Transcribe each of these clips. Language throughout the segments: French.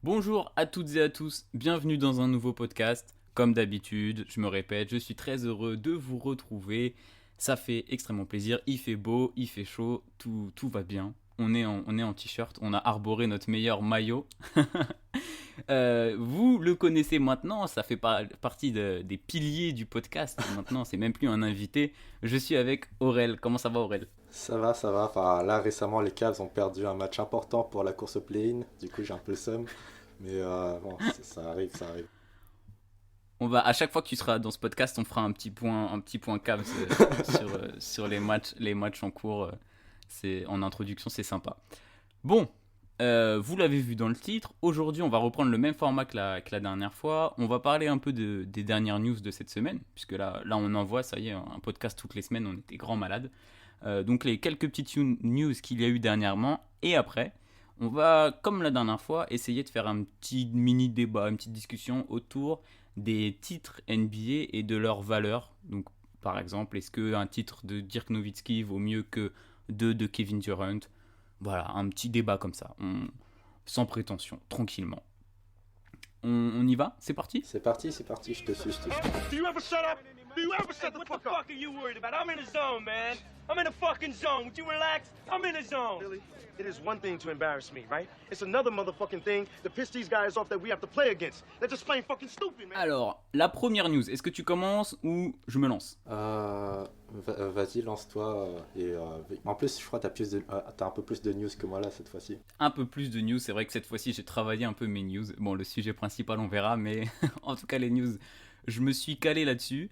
Bonjour à toutes et à tous, bienvenue dans un nouveau podcast. Comme d'habitude, je me répète, je suis très heureux de vous retrouver. Ça fait extrêmement plaisir, il fait beau, il fait chaud, tout va bien. On est en t-shirt, on a arboré notre meilleur maillot. Vous le connaissez maintenant, ça fait partie des piliers du podcast. Maintenant, c'est même plus un invité. Je suis avec Aurel. Comment ça va, Aurel? Ça va, ça va. Enfin, là, récemment, les Cavs ont perdu un match important pour la course au play-in. Du coup, j'ai un peu le seum. Mais bon, ça arrive, ça arrive. À chaque fois que tu seras dans ce podcast, on fera un petit point Cavs sur les matchs en cours. C'est en introduction, c'est sympa. Bon, vous l'avez vu dans le titre. Aujourd'hui, on va reprendre le même format que la dernière fois. On va parler un peu des dernières news de cette semaine, puisque là, on envoie, ça y est, un podcast toutes les semaines. On était grands malades. Donc les quelques petites news qu'il y a eu dernièrement. Et après, on va, comme la dernière fois, essayer de faire un petit mini débat, une petite discussion autour des titres NBA et de leur valeur. Donc, par exemple, est-ce qu'un titre de Dirk Nowitzki vaut mieux que deux de Kevin Durant? Voilà, un petit débat comme ça, sans prétention, tranquillement. On y va? C'est parti? C'est parti, je te suis, je te suis. Do you ever shut up? Do you ever shut the fuck up? What the fuck are you worried about? I'm in the zone, man. I'm in the fucking zone. Would you relax? I'm in the zone. Billy, it is one thing to embarrass me, right? It's another motherfucking thing to piss these guys off that we have to play against. They're just plain fucking stupid, man. Alors, la première news, est-ce que tu commences ou je me lance? Vas-y, lance-toi. En plus, je crois que t'as un peu plus de news que moi là cette fois-ci. Un peu plus de news, c'est vrai que cette fois-ci j'ai travaillé un peu mes news. Bon, le sujet principal on verra, mais en tout cas les news, je me suis calé là-dessus.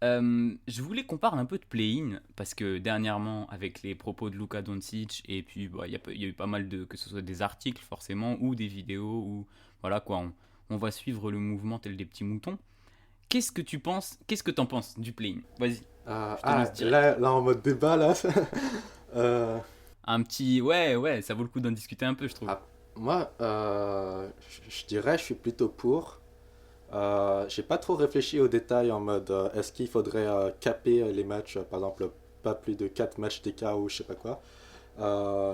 Je voulais qu'on parle un peu de play-in, parce que dernièrement, avec les propos de Luka Doncic, et puis il y a eu pas mal de, que ce soit des articles forcément, ou des vidéos, ou voilà quoi, on va suivre le mouvement tel des petits moutons. Qu'est-ce que t'en penses du play-in? Vas-y, je te lance direct. Là, en mode débat là. Euh, Un petit, ouais, ça vaut le coup d'en discuter un peu, je trouve. ah, Moi, je dirais, je suis plutôt pour. J'ai pas trop réfléchi aux détails en mode est-ce qu'il faudrait caper les matchs, par exemple pas plus de 4 matchs d'écart ou je sais pas quoi.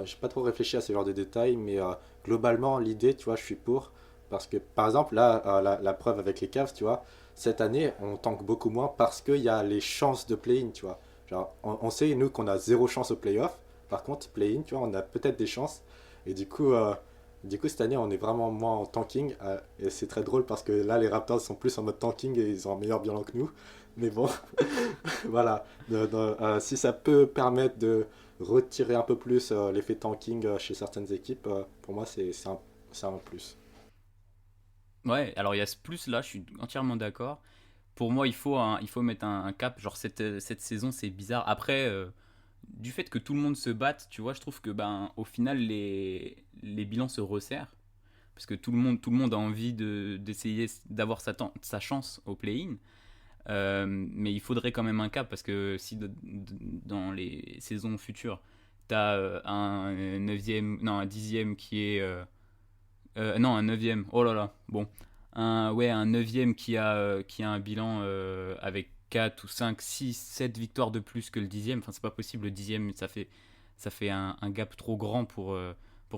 J'ai pas trop réfléchi à ce genre de détails, mais globalement l'idée, tu vois, je suis pour. Parce que par exemple là, la preuve avec les Cavs, tu vois, cette année on tank beaucoup moins parce qu'il y a les chances de play-in, tu vois. Genre, on sait nous qu'on a zéro chance au play-off, par contre play-in, tu vois, on a peut-être des chances. Et du coup, cette année, on est vraiment moins en tanking. Et c'est très drôle parce que là, les Raptors sont plus en mode tanking et ils ont un meilleur bilan que nous. Mais bon, voilà. Si ça peut permettre de retirer un peu plus l'effet tanking chez certaines équipes, pour moi, c'est un plus. Ouais, alors il y a ce plus là, je suis entièrement d'accord. Pour moi, il faut mettre un cap. Genre, cette saison, c'est bizarre. Après, du fait que tout le monde se batte, tu vois, je trouve que, ben, au final, les bilans se resserrent. Parce que tout le monde a envie d'essayer d'avoir sa chance au play-in. Mais il faudrait quand même un cap. Parce que si dans les saisons futures, t'as un neuvième, non, un dixième qui est. Non, un neuvième. Oh là là. Bon. Un neuvième qui a un bilan avec 4 ou 5 6 7 victoires de plus que le dixième. Enfin, c'est pas possible. Le dixième, ça fait un gap trop grand pour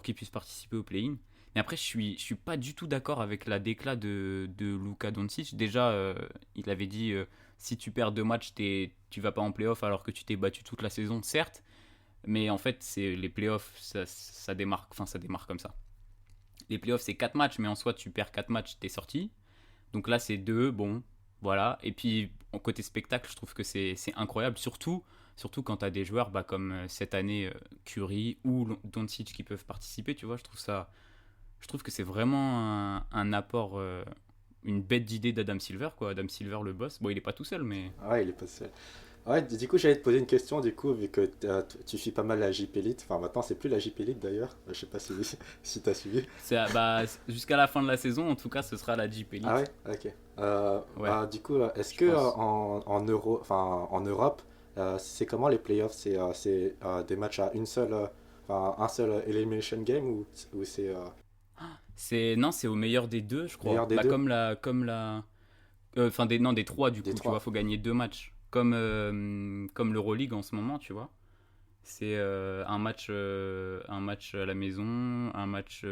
qu'il puisse participer au play-in. Mais après, je suis pas du tout d'accord avec la déclat de Luka Doncic. Déjà, il avait dit si tu perds deux matchs, tu vas pas en play-off alors que tu t'es battu toute la saison, certes. Mais en fait, c'est les play-offs, ça démarque, enfin, ça démarque comme ça. Les playoffs, c'est 4 matchs, mais en soi, tu perds 4 matchs, t'es sorti. Donc là, c'est 2, bon, voilà. Et puis, en côté spectacle, je trouve que c'est incroyable. Surtout quand t'as des joueurs comme cette année, Curry ou Doncic qui peuvent participer, tu vois. Je trouve que c'est vraiment un apport, une bête d'idée d'Adam Silver, quoi. Adam Silver, le boss. Bon, il est pas tout seul, mais. Ah ouais, il est pas seul. Ouais, du coup, j'allais te poser une question, du coup, vu que tu suis pas mal la JP Elite. Enfin, maintenant, c'est plus la JP Elite d'ailleurs. Je sais pas si t'as suivi. Jusqu'à la fin de la saison, en tout cas, ce sera la Jeep Elite. Ah ouais? Ok. Ouais, Du coup, est-ce je que pense. en Europe, c'est comment les playoffs? C'est des matchs à un seul elimination game ou c'est Non, c'est au meilleur des deux, je crois. meilleur des Bah, deux? enfin, non, des trois, du Des coup, tu vois, trois. faut gagner deux matchs. Comme l'Euroleague en ce moment, tu vois. C'est un match à la maison, un match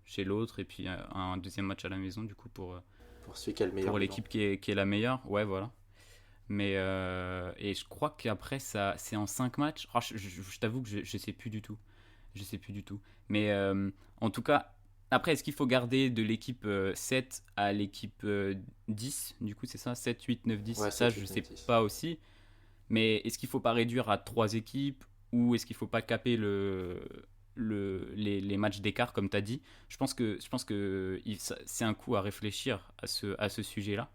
chez l'autre, et puis un deuxième match à la maison, du coup, Pour celui qui a le meilleur pour bilan. l'équipe qui est la meilleure. Ouais, voilà. Mais et je crois qu'après, ça, c'est en 5 matchs. Ah, je t'avoue que je sais plus du tout. Je sais plus du tout. Mais en tout cas, après, est-ce qu'il faut garder de l'équipe 7 à l'équipe 10? Du coup, c'est ça, 7, 8, 9, 10. Ouais, Ça, 7, je 8, sais 9, 10. pas aussi. Mais est-ce qu'il faut pas réduire à 3 équipes? Ou est-ce qu'il faut pas caper les matchs d'écart, comme tu as dit? Je pense que c'est un coup à réfléchir à ce sujet-là.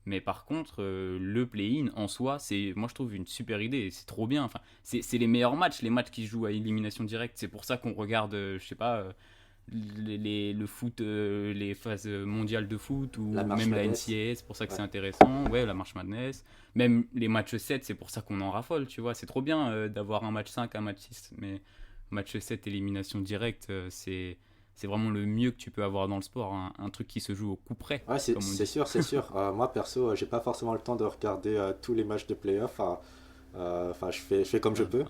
Mais par contre, le play-in en soi, c'est, moi je trouve une super idée. C'est trop bien. Enfin, c'est les meilleurs matchs, les matchs qui se jouent à élimination directe. C'est pour ça qu'on regarde, je sais pas, le foot, les phases mondiales de foot ou La March même la Madness. NCAA. C'est pour ça que Ouais. c'est intéressant. Ouais, la March Madness. Même les matchs 7, c'est pour ça qu'on en raffole. Tu vois, c'est trop bien d'avoir un match 5, un match 6. Mais match 7, élimination directe, c'est vraiment le mieux que tu peux avoir dans le sport. Un truc qui se joue au coup près, Ouais, comme on c'est dit. sûr, c'est sûr. Moi, perso, j'ai pas forcément le temps de regarder tous les matchs de playoff. Enfin, je fais comme je peux.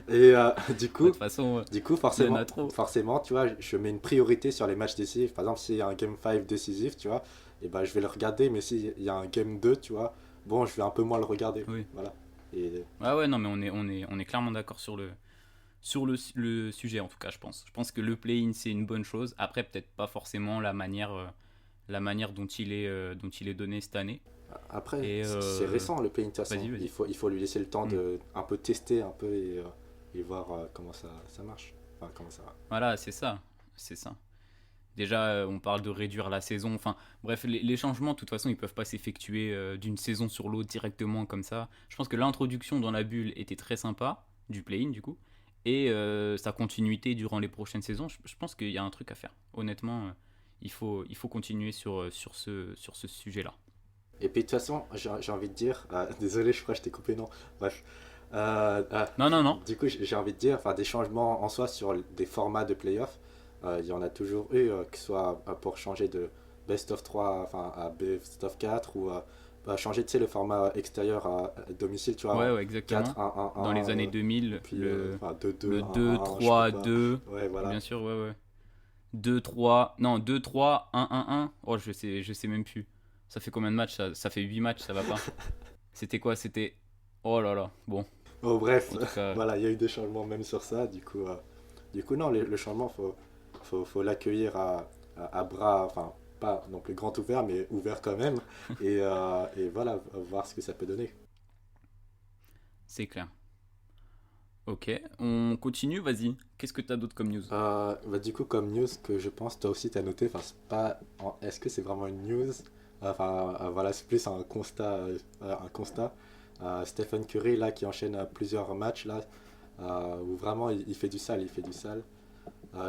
Et du De coup, toute façon, du coup, il y en a trop. forcément, tu vois, je mets une priorité sur les matchs décisifs. Par exemple, s'il y a un Game 5 décisif, tu vois, et ben, je vais le regarder. Mais s'il y a un Game 2, tu vois, bon, je vais un peu moins le regarder. Oui. Voilà. Et Ah ouais, non, mais on est clairement d'accord sur le sujet, en tout cas, je pense. Je pense que le play-in, c'est une bonne chose. Après, peut-être pas forcément la manière dont il est donné cette année. après, Et c'est récent le play-in de toute façon. vas-y, vas-y. Il faut lui laisser le temps Hmm. de un peu tester un peu et voir comment ça marche. Enfin, comment ça va. Voilà, c'est ça. C'est ça. Déjà, on parle de réduire la saison. Enfin, bref, les changements, de toute façon, ils peuvent pas s'effectuer d'une saison sur l'autre directement comme ça. Je pense que l'introduction dans la bulle était très sympa, du play-in, du coup. Et sa continuité durant les prochaines saisons, je pense qu'il y a un truc à faire. Honnêtement, il faut continuer sur ce sujet-là. Et puis de toute façon, j'ai envie de dire, désolé, je crois que je t'ai coupé, non. Bref. Non, non, non. Du coup, j'ai envie de dire, enfin, des changements en soi sur des formats de playoff, il y en a toujours eu, que ce soit pour changer de best of 3 enfin, à best of 4 ou changer, tu sais, le format extérieur à domicile, tu Ouais, vois, ouais, exactement. 4-1-1-1, Dans les années 2000, puis enfin, 2-2, le 1-1, je sais 2-3-2, pas. Ouais, voilà. bien sûr, ouais, ouais. 2-3, non, 2-3-1-1-1. Oh, je sais même plus. Ça fait combien de matchs ça fait 8 matchs, ça va pas. C'était quoi? C'était. Oh là là. Bon, Bon, bref, en tout cas, voilà, il y a eu des changements même sur ça. Du coup non, le changement, faut l'accueillir à bras, enfin, pas non plus grand ouvert, mais ouvert quand même. Et voilà, voir ce que ça peut donner. c'est clair. Ok, on continue, vas-y. Qu'est-ce que t'as d'autre comme news? Bah, du coup, comme news que je pense, toi aussi, t'as noté, enfin, c'est pas, est-ce que c'est vraiment une news? Enfin, voilà, c'est plus un constat. Un constat. Stephen Curry, là, qui enchaîne plusieurs matchs, là, où vraiment il fait du sale, il fait du sale.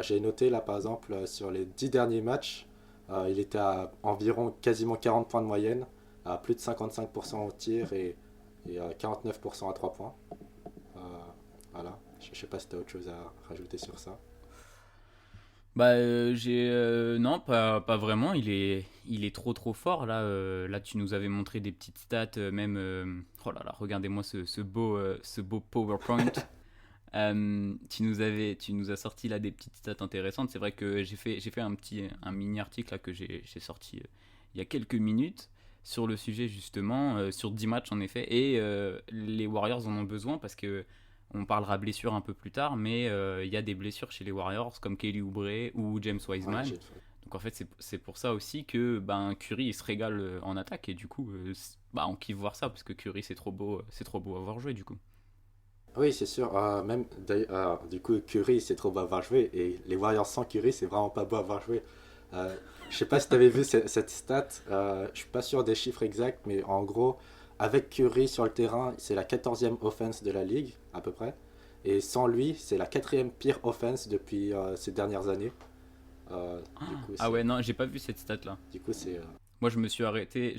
J'ai noté là par exemple sur les 10 derniers matchs, il était à environ quasiment 40 points de moyenne, à plus de 55% au tir et 49% à 3 points. Euh, voilà, je sais pas si tu as autre chose à rajouter sur ça. Bah, non, pas vraiment. Il est trop fort. Là, tu nous avais montré des petites stats, même. Oh là là, regardez-moi ce beau PowerPoint. Tu nous as sorti là des petites stats intéressantes. C'est vrai que j'ai fait un mini article là que j'ai sorti il y a quelques minutes sur le sujet justement, sur 10 matchs en effet. Et les Warriors en ont besoin parce que on parlera blessures un peu plus tard, mais il y a des blessures chez les Warriors comme Kelly Oubre ou James Ouais, Wiseman. Donc en fait, c'est pour ça aussi que ben, Curry il se régale en attaque et du coup, bah, on kiffe voir ça parce que Curry c'est trop beau à voir jouer du coup. Oui, c'est sûr. Même du coup, Curry, c'est trop beau à avoir joué. Et les Warriors sans Curry, c'est vraiment pas beau à avoir joué. Euh, je sais pas si tu avais vu cette stat. Je suis pas sûr des chiffres exacts, mais en gros, avec Curry sur le terrain, c'est la 14e offense de la ligue, à peu près. Et sans lui, c'est la quatrième pire offense depuis ces dernières années. Ah ouais, non, j'ai pas vu cette stat là. Du coup, c'est Moi, je me suis arrêté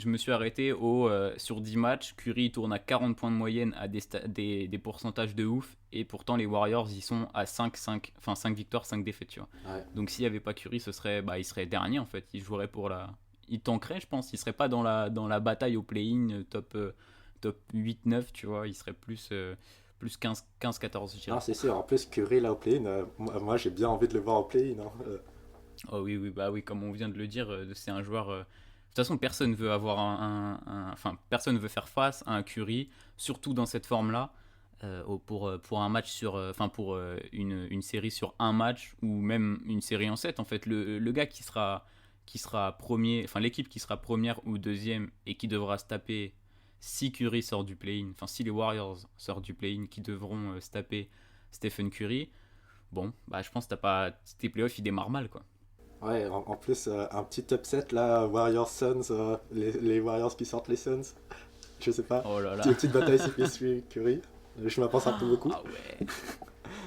sur 10 matchs. Curry tourne à 40 points de moyenne à des pourcentages de ouf. Et pourtant, les Warriors, ils sont à 5 victoires, 5 défaites, tu vois. ouais. Donc, s'il n'y avait pas Curry, il serait dernier, en fait. Il jouerait il tankerait, je pense. Il serait pas dans la bataille au play-in top 8-9, tu vois. Il serait Plus 15-14, je dirais. Non, c'est sûr. En plus, Curry là au play-in, moi j'ai bien envie de le voir au play-in. Hein. Oh oui, oui, bah oui, comme on vient de le dire, c'est un joueur. De toute façon, personne veut avoir enfin, personne veut faire face à un Curry, surtout dans cette forme-là, pour un match enfin, pour une série sur un match ou même une série en 7. En fait, le gars qui sera premier, enfin, l'équipe qui sera première ou deuxième et qui devra se taper si Curry sort du play-in, enfin, si les Warriors sortent du play-in, qui devront se taper Stephen Curry. Bon, bah, je pense que tes playoffs, ils démarrent mal, quoi. Ouais, en plus, un petit upset là, Warriors Suns, les Warriors qui sortent les Suns. Je sais pas. Oh là là. Petite bataille CP3 Curry. Je m'en pense un peu beaucoup. Ah ouais.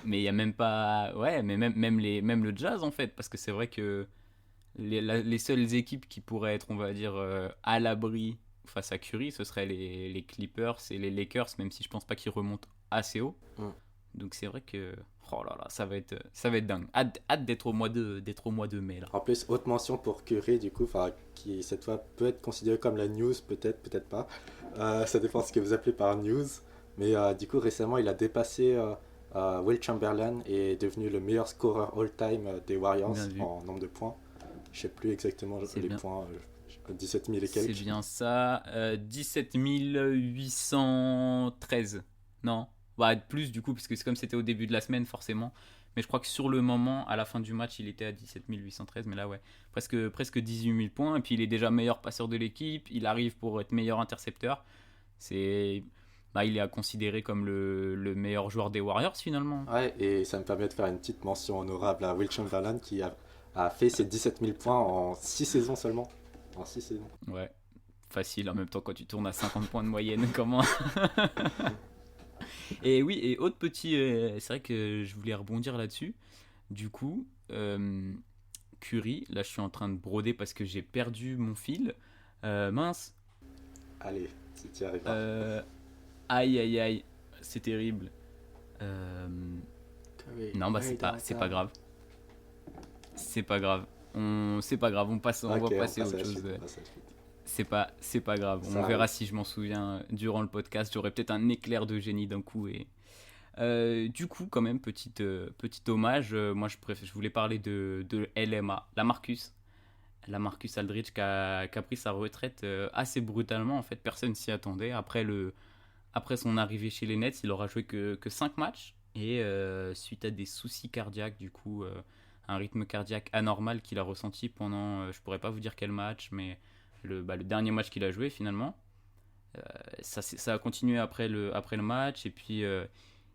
Mais il y a même pas. Ouais, mais même le Jazz en fait, parce que c'est vrai que les seules équipes qui pourraient être, on va dire, à l'abri face à Curry, ce seraient les Clippers et les Lakers, même si je pense pas qu'ils remontent assez haut. Mm. Donc c'est vrai que. Oh là là, ça va être dingue. Hâte d'être au mois de mai là. En plus, haute mention pour Curry, du coup, qui cette fois peut être considéré comme la news, peut-être, peut-être pas. Ça dépend de ce que vous appelez par news. Mais du coup, récemment, il a dépassé Will Chamberlain et est devenu le meilleur scoreur all-time des Warriors Bien vu. en nombre de points. Je sais plus exactement C'est les bien. points, 17 000 et C'est quelques. bien ça. 17 813. Non. Bah, plus du coup, parce que c'est comme c'était au début de la semaine, forcément. Mais je crois que sur le moment, à la fin du match, il était à 17 813. Mais là, ouais, presque 18 000 points. Et puis, il est déjà meilleur passeur de l'équipe. Il arrive pour être meilleur intercepteur. C'est. Bah, il est considéré comme le meilleur joueur des Warriors, finalement. Ouais, et ça me permet de faire une petite mention honorable à Will Chamberlain qui a fait ses 17 000 points en 6 saisons seulement. En 6 saisons. Ouais. Facile, en même temps, quand tu tournes à 50 points de moyenne, comment. Et oui, et autre petit, c'est vrai que je voulais rebondir là-dessus. Du coup, Curry, là je suis en train de broder parce que j'ai perdu mon fil. Mince. Allez, si tu y arrives. Aïe aïe aïe, c'est terrible. Non, bah c'est pas grave. C'est pas grave. C'est pas grave, on va passer à autre chose. C'est pas grave. Ça On verra arrive. si je m'en souviens durant le podcast. J'aurai peut-être un éclair de génie d'un coup. Et du coup, quand même, petit hommage. Moi, je voulais parler de LMA, la Marcus Aldridge qui a pris sa retraite assez brutalement. En fait, personne s'y attendait. Après son arrivée chez les Nets, il aura joué que 5 matchs. Et suite à des soucis cardiaques, du coup, un rythme cardiaque anormal qu'il a ressenti pendant, je pourrais pas vous dire quel match, mais le dernier match qu'il a joué finalement. Ça a continué après le match, et puis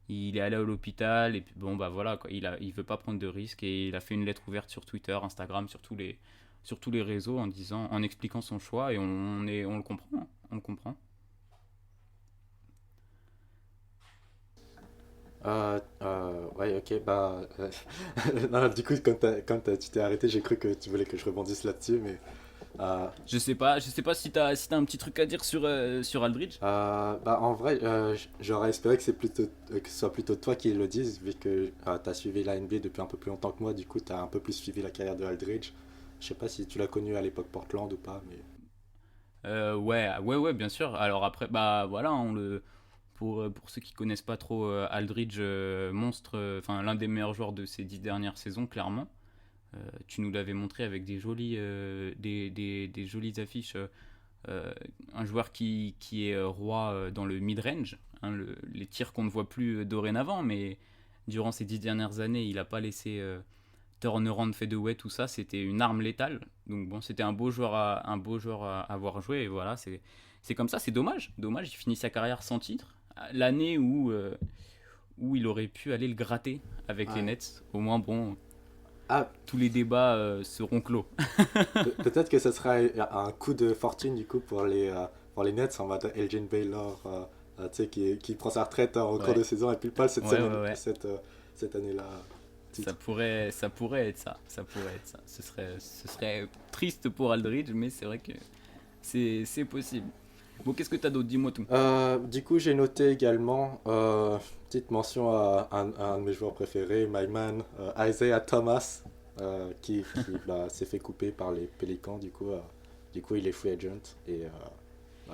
il est allé à l'hôpital, et puis bon, bah voilà, quoi, il veut pas prendre de risques, et il a fait une lettre ouverte sur Twitter, Instagram, sur tous les réseaux, en expliquant son choix, et on le comprend, hein, on le comprend. Ouais, ok, bah. Non, du coup, tu t'es arrêté, j'ai cru que tu voulais que je rebondisse là-dessus, mais. Je sais pas si t'as un petit truc à dire sur Aldridge. Bah, en vrai, j'aurais espéré que ce soit plutôt toi qui le dise, vu que tu as suivi la NBA depuis un peu plus longtemps que moi, du coup, tu as un peu plus suivi la carrière de Aldridge. Je sais pas si tu l'as connu à l'époque Portland ou pas, mais. Ouais, bien sûr. Alors après, bah voilà, pour ceux qui connaissent pas trop Aldridge, monstre, enfin l'un des meilleurs joueurs de ces 10 dernières saisons, clairement. Tu nous l'avais montré avec des jolies affiches. Un joueur qui est roi dans le mid-range, hein, les tirs qu'on ne voit plus dorénavant, mais durant ces 10 dernières années, il n'a pas laissé turnaround, fadeaway, tout ça, c'était une arme létale. Donc bon, c'était un beau joueur à avoir joué, et voilà, c'est comme ça, c'est dommage. Dommage, il finit sa carrière sans titre. L'année où il aurait pu aller le gratter avec les Ouais. Nets. Au moins, bon, Ah, tous les débats seront clos. peut-être que ce sera un coup de fortune, du coup, pour les Nets, en mode Elgin Baylor, tu sais, qui prend sa retraite en cours Ouais, de saison, et puis pas cette ouais, semaine, ouais, ouais. cette année-là. Ça pourrait être ça. Ça pourrait être ça. Ce serait triste pour Aldridge, mais c'est vrai que c'est possible. Bon, qu'est-ce que t'as d'autre? Dis-moi tout. Du coup, j'ai noté également petite mention à un de mes joueurs préférés, my man Isaiah Thomas, qui s'est fait couper par les Pélicans. Du coup, il est free agent et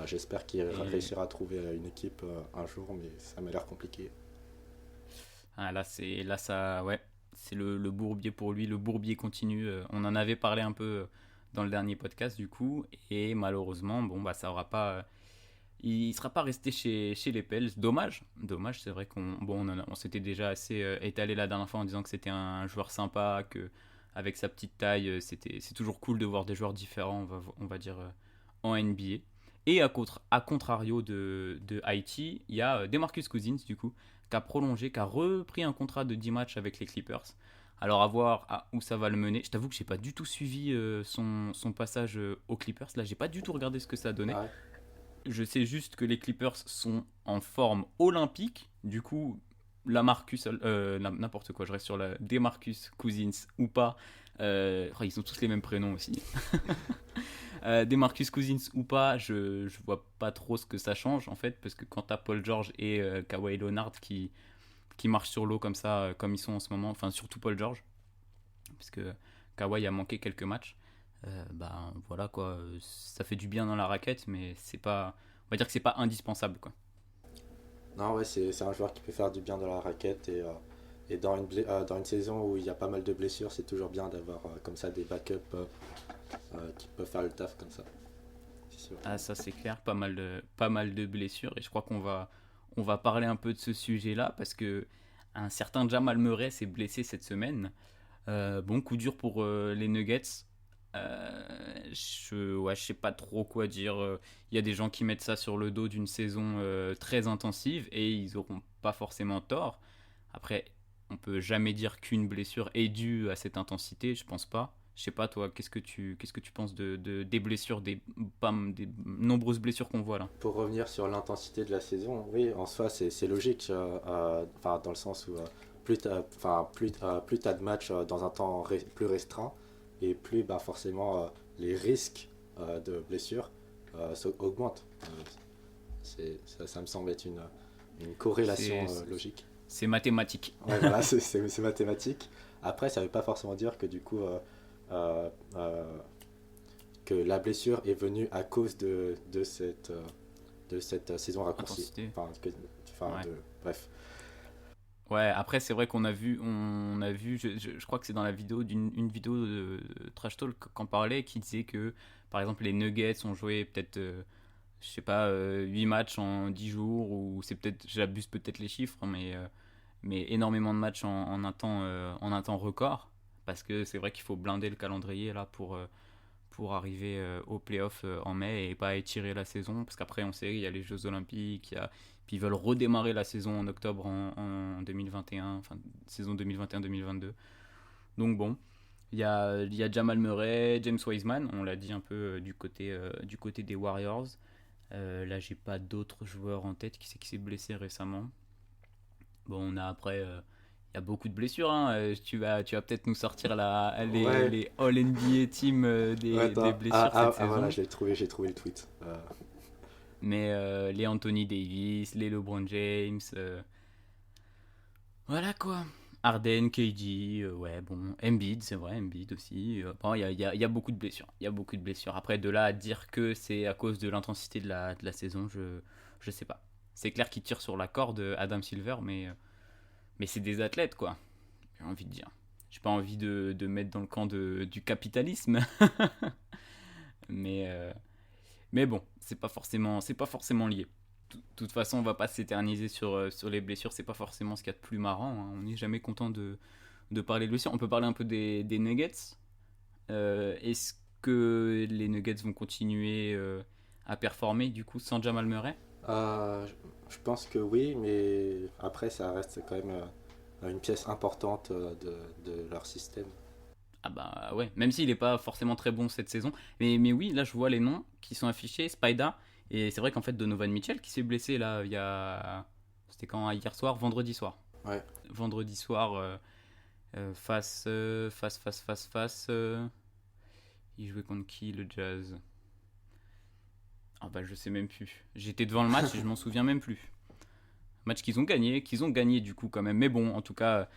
j'espère qu'il Et réussira à trouver une équipe un jour, mais ça m'a l'air compliqué. Ah, là ça, ouais, c'est le bourbier pour lui, le bourbier continue. On en avait parlé un peu dans le dernier podcast du coup, et malheureusement, bon bah ça aura pas, il sera pas resté chez les Pels. Dommage, c'est vrai on s'était déjà assez étalé la dernière fois en disant que c'était un joueur sympa, que avec sa petite taille, c'est toujours cool de voir des joueurs différents, on va dire en NBA. Et à contrario de Haïti, il y a DeMarcus Cousins du coup qui a prolongé, qui a repris un contrat de 10 matchs avec les Clippers. Alors à voir où ça va le mener. Je t'avoue que j'ai pas du tout suivi son passage aux Clippers. Là, j'ai pas du tout regardé ce que ça donnait. Ah ouais. Je sais juste que les Clippers sont en forme olympique. Du coup, n'importe quoi, je reste sur la DeMarcus Cousins ou pas. Ils ont tous les mêmes prénoms aussi. DeMarcus Cousins ou pas, je vois pas trop ce que ça change en fait, parce que quand t'as Paul George et Kawhi Leonard qui marchent sur l'eau comme ça, comme ils sont en ce moment, enfin surtout Paul George, parce que Kawhi a manqué quelques matchs. Bah voilà quoi, ça fait du bien dans la raquette, mais c'est pas, on va dire que c'est pas indispensable quoi. Non, ouais, c'est un joueur qui peut faire du bien dans la raquette et dans une saison où il y a pas mal de blessures, c'est toujours bien d'avoir comme ça des backups qui peuvent faire le taf comme ça. C'est sûr. Ah ça c'est clair, pas mal de blessures, et je crois qu'on va parler un peu de ce sujet-là parce que un certain Jamal Murray s'est blessé cette semaine. Bon, coup dur pour les Nuggets. Je sais pas trop quoi dire. Il y a des gens qui mettent ça sur le dos d'une saison très intensive et ils auront pas forcément tort. Après, on peut jamais dire qu'une blessure est due à cette intensité, je pense pas. Je sais pas toi, qu'est-ce que tu penses des blessures, des nombreuses blessures qu'on voit là. Pour revenir sur l'intensité de la saison, oui, en soi, c'est logique, enfin, dans le sens où plus t'as de matchs dans un temps plus restreint, et plus bah, forcément les risques de blessures augmentent. Ça me semble être une corrélation logique. C'est mathématique. Ouais, voilà, c'est mathématique. Après, ça ne veut pas forcément dire que du coup, euh, euh, que la blessure est venue à cause de cette saison raccourcie. Intensité. Enfin, Ouais. Bref. Ouais, après c'est vrai qu'on a vu, je crois que c'est dans la vidéo une vidéo de Trash Talk qu'en parlait, qui disait que par exemple les Nuggets ont joué peut-être, je sais pas, 8 matchs en 10 jours, ou c'est peut-être, j'abuse peut-être les chiffres, hein, mais énormément de matchs en un temps record, parce que c'est vrai qu'il faut blinder le calendrier là pour arriver aux playoffs en mai et pas étirer la saison, parce qu'après on sait il y a les Jeux Olympiques, puis ils veulent redémarrer la saison en octobre en 2021, enfin saison 2021-2022. Donc bon, il y a Jamal Murray, James Wiseman, on l'a dit un peu du côté des Warriors. Là j'ai pas d'autres joueurs en tête qui s'est blessé récemment. Bon, on a après, il y a beaucoup de blessures, hein. Tu vas peut-être nous sortir Ouais. les All NBA Team Ouais, des attends. blessures cette saison. Voilà, j'ai trouvé le tweet. Mais les Anthony Davis, les LeBron James, voilà quoi. Harden, KD, ouais, bon, Embiid, c'est vrai, Embiid aussi. Bon, il y a beaucoup de blessures. Il y a beaucoup de blessures. Après, de là à dire que c'est à cause de l'intensité de la saison, je sais pas. C'est clair qu'ils tirent sur la corde, Adam Silver, mais c'est des athlètes, quoi. J'ai envie de dire. J'ai pas envie de mettre dans le camp du capitalisme. mais, euh, mais bon, c'est pas forcément lié. De toute façon, on va pas s'éterniser sur les blessures, c'est pas forcément ce qu'il y a de plus marrant, hein. On n'est jamais content de parler de blessures. On peut parler un peu des Nuggets. Est-ce que les Nuggets vont continuer à performer du coup sans Jamal Murray? Je pense que oui, mais après, ça reste quand même une pièce importante de leur système. Ah bah ouais, même s'il n'est pas forcément très bon cette saison. Mais oui, là je vois les noms qui sont affichés, Spida, et c'est vrai qu'en fait Donovan Mitchell qui s'est blessé là, il y a... C'était quand? Hier soir? Vendredi soir. Ouais. Vendredi soir, face. Il jouait contre qui, le Jazz? Ah bah je sais même plus. J'étais devant le match et je m'en souviens même plus. Match qu'ils ont gagné du coup quand même. Mais bon, en tout cas,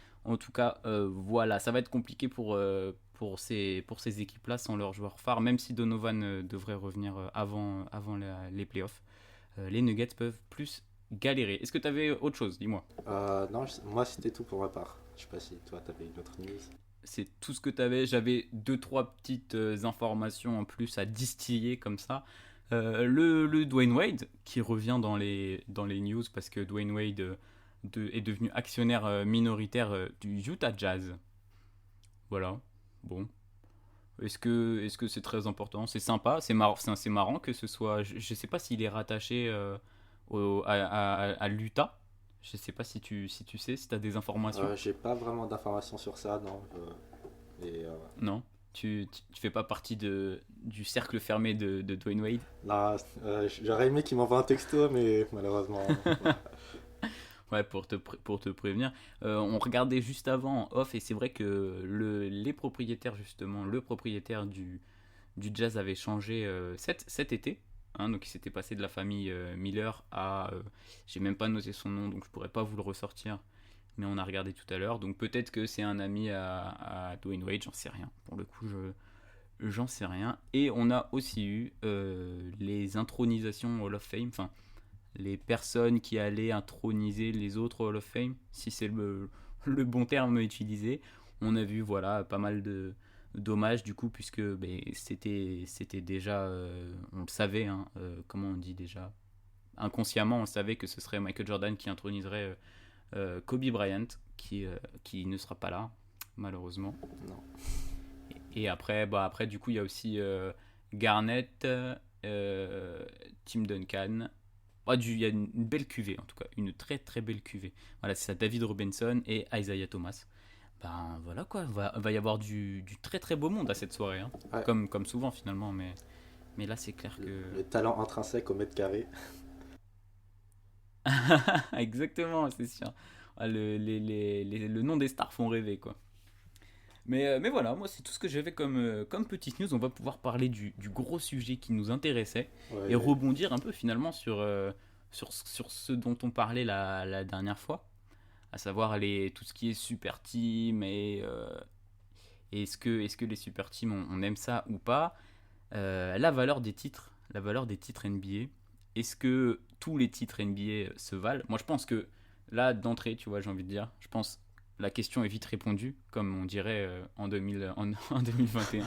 voilà, ça va être compliqué pour ces équipes-là sans leurs joueurs phares, même si Donovan devrait revenir avant les playoffs. Les Nuggets peuvent plus galéré. Est-ce que tu avais autre chose? Dis-moi. Non, moi c'était tout pour ma part. Je sais pas si toi t'avais une autre news. C'est tout ce que tu avais. J'avais deux, trois petites informations en plus à distiller comme ça. Le Dwayne Wade qui revient dans les news parce que Dwayne Wade est devenu actionnaire minoritaire du Utah Jazz. Voilà. Bon. Est-ce que c'est très important? C'est sympa, c'est marrant que ce soit. Je sais pas s'il est rattaché à l'Utah. Je sais pas si tu sais, si tu as des informations. J'ai pas vraiment d'informations sur ça, non. Non. Tu fais pas partie du cercle fermé de Dwayne Wade. Là, j'aurais aimé qu'il m'envoie un texto, mais malheureusement. Ouais, pour te prévenir. On regardait juste avant en off et c'est vrai que les propriétaires, justement, le propriétaire du Jazz avait changé cet été. Hein, donc il s'était passé de la famille Miller à... j'ai même pas noté son nom, donc je pourrais pas vous le ressortir. Mais on a regardé tout à l'heure. Donc peut-être que c'est un ami à Dwayne Wade, j'en sais rien. Pour le coup, j'en sais rien. Et on a aussi eu les intronisations Hall of Fame. Enfin, les personnes qui allaient introniser les autres Hall of Fame, si c'est le bon terme utilisé. On a vu voilà, pas mal de dommages du coup, puisque c'était déjà, on le savait, hein, comment on dit déjà, inconsciemment on savait que ce serait Michael Jordan qui introniserait Kobe Bryant, qui ne sera pas là, malheureusement. Non. Et après, après du coup il y a aussi Garnett, Tim Duncan. Il y a une belle cuvée, en tout cas, une très très belle cuvée. Voilà, c'est ça, David Robinson et Isaiah Thomas. Ben voilà quoi, va y avoir du très très beau monde à cette soirée, hein. Ouais. Comme souvent finalement, mais là c'est clair que... Le talent intrinsèque au mètre carré. Exactement, c'est sûr. Le nom des stars font rêver quoi. Mais voilà, moi c'est tout ce que j'avais comme petite news. On va pouvoir parler du gros sujet qui nous intéressait Ouais, et rebondir un peu finalement sur ce dont on parlait la dernière fois, à savoir tout ce qui est super team et est-ce que les super teams on aime ça ou pas. La valeur des titres NBA. Est-ce que tous les titres NBA se valent? Moi je pense que là d'entrée, tu vois, j'ai envie de dire, je pense la question est vite répondue, comme on dirait en 2021.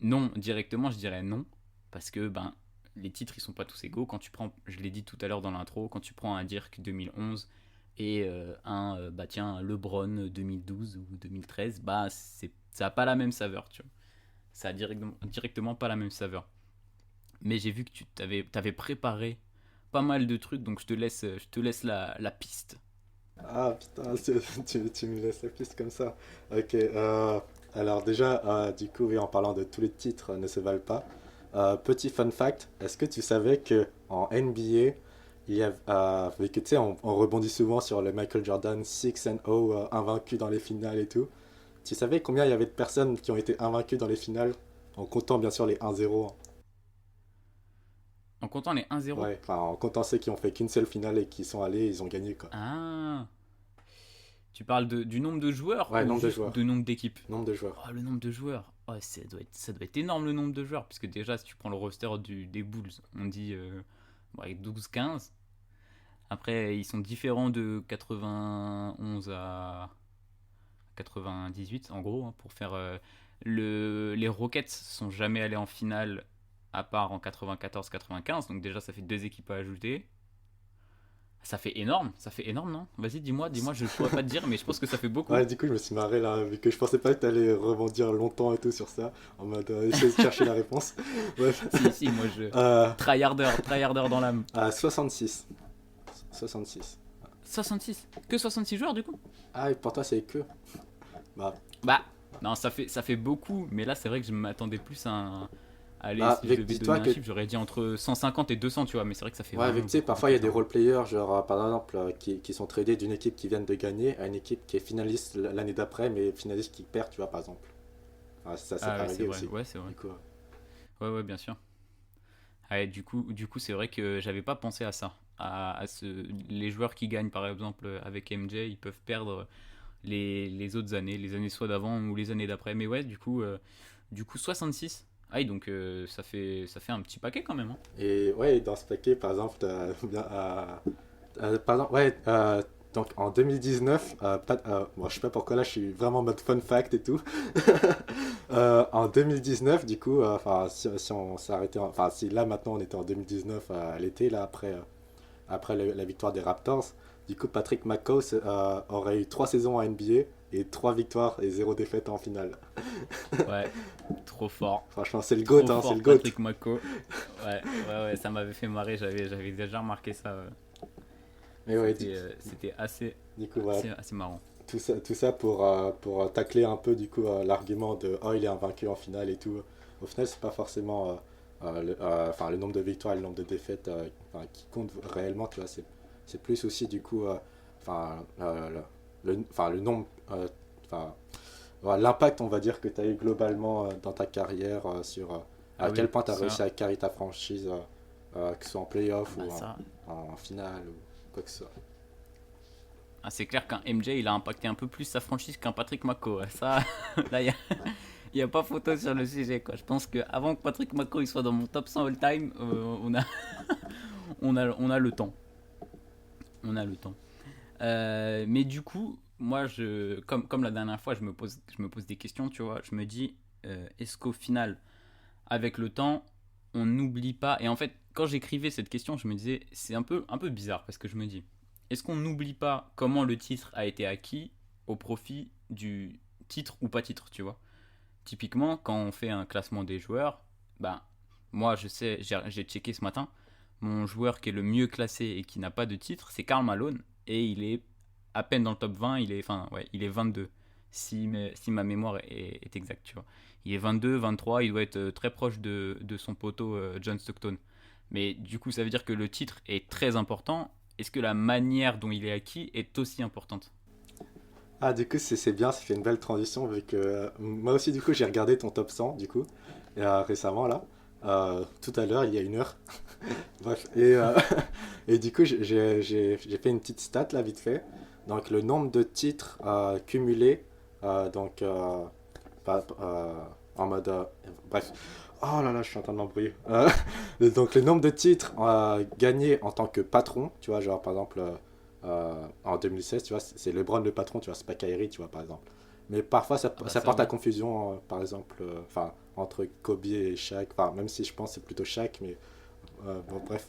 Non, directement, je dirais non, parce que les titres ils sont pas tous égaux. Quand tu prends, je l'ai dit tout à l'heure dans l'intro, quand tu prends un Dirk 2011 et un LeBron 2012 ou 2013, ça a pas la même saveur, tu vois. Ça a directement pas la même saveur. Mais j'ai vu que tu t'avais préparé pas mal de trucs, donc je te laisse la piste. Ah putain, tu me laisses la piste comme ça. Ok, alors déjà, du coup, oui, en parlant de tous les titres ne se valent pas. Petit fun fact, est-ce que tu savais que en NBA, il y a, vu que tu sais, on rebondit souvent sur le Michael Jordan 6-0, invaincu dans les finales et tout. Tu savais combien il y avait de personnes qui ont été invaincues dans les finales, en comptant bien sûr les 1-0, hein. En comptant les 1-0. Ouais, enfin en comptant ceux qui ont fait qu'une seule finale et qui sont allés, ils ont gagné quoi. Ah, tu parles du nombre de joueurs Ouais, ou nombre de juste joueurs. de nombre d'équipes? Nombre de joueurs. Oh, le nombre de joueurs. Oh, ça doit être énorme le nombre de joueurs. Puisque déjà, si tu prends le roster des Bulls, on dit 12-15. Après, ils sont différents de 91 à 98, en gros, hein, pour faire. Les Rockets sont jamais allés en finale, à part en 94-95. Donc, déjà, ça fait deux équipes à ajouter. Ça fait énorme, non? Vas-y, dis-moi, je pourrais pas te dire, mais je pense que ça fait beaucoup. Ouais, du coup, je me suis marré là, vu que je pensais pas que t'allais rebondir longtemps et tout sur ça, en mode essayer de chercher la réponse. Bref. Si, moi je. Euh, Tryharder dans l'âme. 66. 66. 66. Que 66 joueurs du coup? Ah, et pour toi, c'est que. Bah, non, ça fait beaucoup, mais là c'est vrai que je m'attendais plus à allez, Ah, si je Vic, devais dis-toi donner un que- chiffre, j'aurais dit entre 150 et 200, tu vois, mais c'est vrai que ça fait Ouais, vraiment vu que tu sais, beaucoup. parfois il y a des role-players, genre par exemple, qui sont tradés d'une équipe qui vient de gagner à une équipe qui est finaliste l'année d'après, mais finaliste qui perd, tu vois, par exemple. Ah, ça peut Ah ouais, arriver c'est vrai, aussi. ouais, c'est vrai. Du coup, Ouais, bien sûr. Ouais, du coup, c'est vrai que j'avais pas pensé à ça. Les joueurs qui gagnent, par exemple, avec MJ, ils peuvent perdre les autres années, les années soit d'avant ou les années d'après. Mais ouais, du coup 66. Ah oui, donc ça fait un petit paquet quand même. Hein. Et ouais, dans ce paquet, par exemple, par exemple, ouais, donc en 2019, bon, je sais pas pourquoi là, je suis vraiment en mode fun fact et tout. En 2019, du coup, enfin, si on s'est arrêté, enfin, si là maintenant on était en 2019 à l'été, là après la victoire des Raptors, du coup, Patrick McCaw aurait eu 3 saisons en NBA et 3 victoires et 0 défaite en finale. Ouais, trop fort. Franchement, c'est le Trop GOAT, hein, c'est fort, le GOAT. Patrick Mako. Ouais, ça m'avait fait marrer, j'avais déjà remarqué ça. Mais ouais, C'était assez, du coup, voilà. assez marrant. Tout ça pour tacler un peu du coup l'argument de oh il est invaincu en finale et tout. Au final c'est pas forcément enfin, le nombre de victoires et le nombre de défaites enfin, qui compte réellement, tu vois, c'est plus aussi du coup enfin, enfin, le nombre enfin, voilà, l'impact on va dire que tu as eu globalement dans ta carrière sur Ah à oui, quel point tu as réussi ça, à carry ta franchise que ce soit en playoff bah ou ça. en finale ou quoi que ce soit. Ah, c'est clair qu'un MJ il a impacté un peu plus sa franchise qu'un Patrick Mako. Ouais. Ça, là, y a pas photo sur le sujet. Quoi. Je pense qu'avant que Patrick Mako il soit dans mon top 100 all-time, on a le temps. On a le temps. Mais du coup, moi, comme la dernière fois, je me pose des questions, tu vois. Je me dis, est-ce qu'au final, avec le temps, on n'oublie pas. Et en fait, quand j'écrivais cette question, je me disais, c'est un peu bizarre parce que je me dis, est-ce qu'on n'oublie pas comment le titre a été acquis au profit du titre ou pas titre, tu vois. Typiquement, quand on fait un classement des joueurs, ben, moi, je sais, j'ai checké ce matin, mon joueur qui est le mieux classé et qui n'a pas de titre, c'est Karl Malone, et il est à peine dans le top 20, il est 22, si ma mémoire est exacte, tu vois. Il est 22, 23, il doit être très proche de son poteau John Stockton. Mais du coup, ça veut dire que le titre est très important. Est-ce que la manière dont il est acquis est aussi importante? Ah, du coup, c'est bien, ça fait une belle transition vu que moi aussi, du coup, j'ai regardé ton top 100, du coup, récemment, là, tout à l'heure, il y a 1 heure. Bref, et du coup, j'ai fait une petite stat, là, vite fait. Donc, le nombre de titres cumulés, donc, en mode. Bref. Oh là là, je suis en train de m'embrouiller. Donc, le nombre de titres gagnés en tant que patron, tu vois, genre, par exemple. En 2016, tu vois, c'est LeBron le patron, tu vois, c'est pas Kyrie, tu vois, par exemple. Mais parfois, Ah bah ça ça porte à oui. confusion, par exemple, enfin, entre Kobe et Shaq, enfin, même si je pense que c'est plutôt Shaq, mais bon, bref.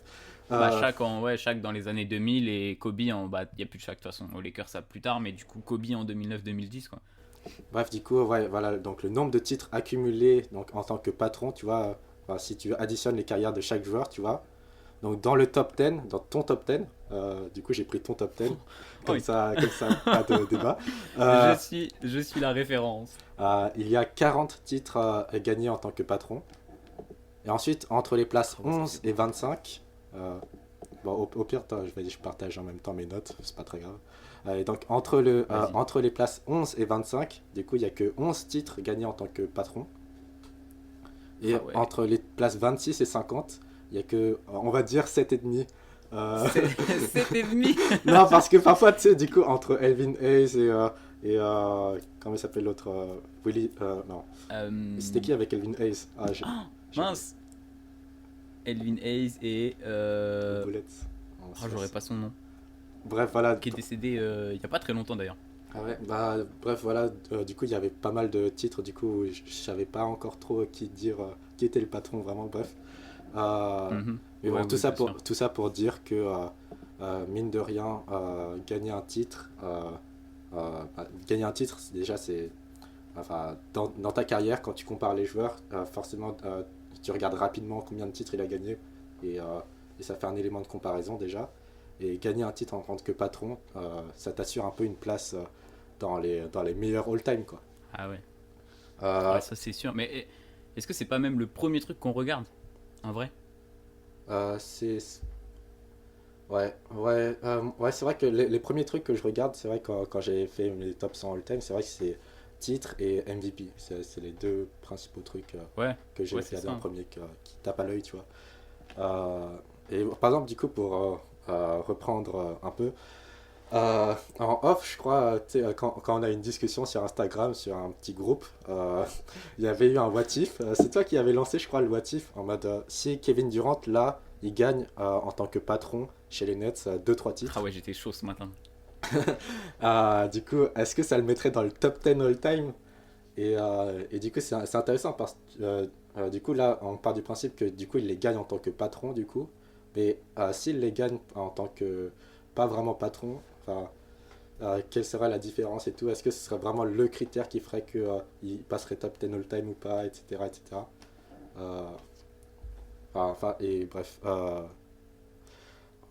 Bah Euh, Shaq dans les années 2000 et Kobe bah il y a plus de Shaq de toute façon. Aux Lakers ça plus tard mais du coup Kobe en 2009-2010 quoi. Bref, du coup, ouais, voilà, donc le nombre de titres accumulés donc, en tant que patron, tu vois, enfin, si tu additionnes les carrières de chaque joueur, tu vois, donc dans le top 10, dans ton top 10, du coup j'ai pris ton top 10, Oh, comme ça, pas de débat. je Euh, suis je suis la référence. il y a 40 titres gagnés en tant que patron. Et ensuite, entre les places Ah ouais, ça 11 fait et beaucoup. 25, bon, au pire, je partage en même temps mes notes, c'est pas très grave. Et donc, Vas-y. entre les places 11 et 25, du coup, il n'y a que 11 titres gagnés en tant que patron. Et Ah ouais. entre les places 26 et 50, il n'y a que, on va dire, 7,5. Euh, C'est ennemi. non, parce que parfois, tu sais, du coup, entre Elvin Hayes comment il s'appelle l'autre Willy. Non. C'était qui avec Elvin Hayes? Ah, j'ai oublié. Mince. Elvin Hayes et Bullets. Oh, oh, j'aurais pas son nom. Bref, voilà. Qui est décédé il y a pas très longtemps d'ailleurs. Ah ouais, bah, bref, voilà. Du coup, il y avait pas mal de titres. Du coup, je savais pas encore trop qui dire qui était le patron vraiment. Bref. Euh, Mhm. mais Ouais bon, oui bien sûr. tout ça pour dire que mine de rien, gagner un titre, déjà, c'est. Enfin, dans ta carrière, quand tu compares les joueurs, forcément, tu regardes rapidement combien de titres il a gagné et, euh, et ça fait un élément de comparaison déjà. Et gagner un titre en tant que patron, ça t'assure un peu une place dans les meilleurs all-time, quoi. Ah ouais. Euh, Ouais ça c'est sûr mais est-ce que c'est pas même le premier truc qu'on regarde en vrai? c'est ouais, c'est vrai que les premiers trucs que je regarde, c'est vrai quand j'ai fait mes top 100 all-time, c'est vrai que c'est titre et MVP. C'est les deux principaux trucs Ouais. que j'ai Ouais c'est regardé ça. en Hein. premier qui tapent à l'œil, tu vois. Et par exemple, du coup, pour reprendre un peu, En off, je crois, tu sais, quand on a une discussion sur Instagram, sur un petit groupe, il y avait eu un what if. C'est toi qui avais lancé, je crois, le what if en mode si Kevin Durant, là, il gagne en tant que patron chez les Nets 2-3 Ah titres. ouais, j'étais chaud ce matin. Du coup, est-ce que ça le mettrait dans le top 10 all-time? Et du coup, c'est intéressant parce que du coup, là, on part du principe que du coup, il les gagne en tant que patron, du coup. Mais s'il les gagne en tant que pas vraiment patron, enfin, quelle serait la différence et tout? Est-ce que ce serait vraiment le critère qui ferait qu'il passerait top 10 all-time ou pas, etc. etc. Euh, et bref,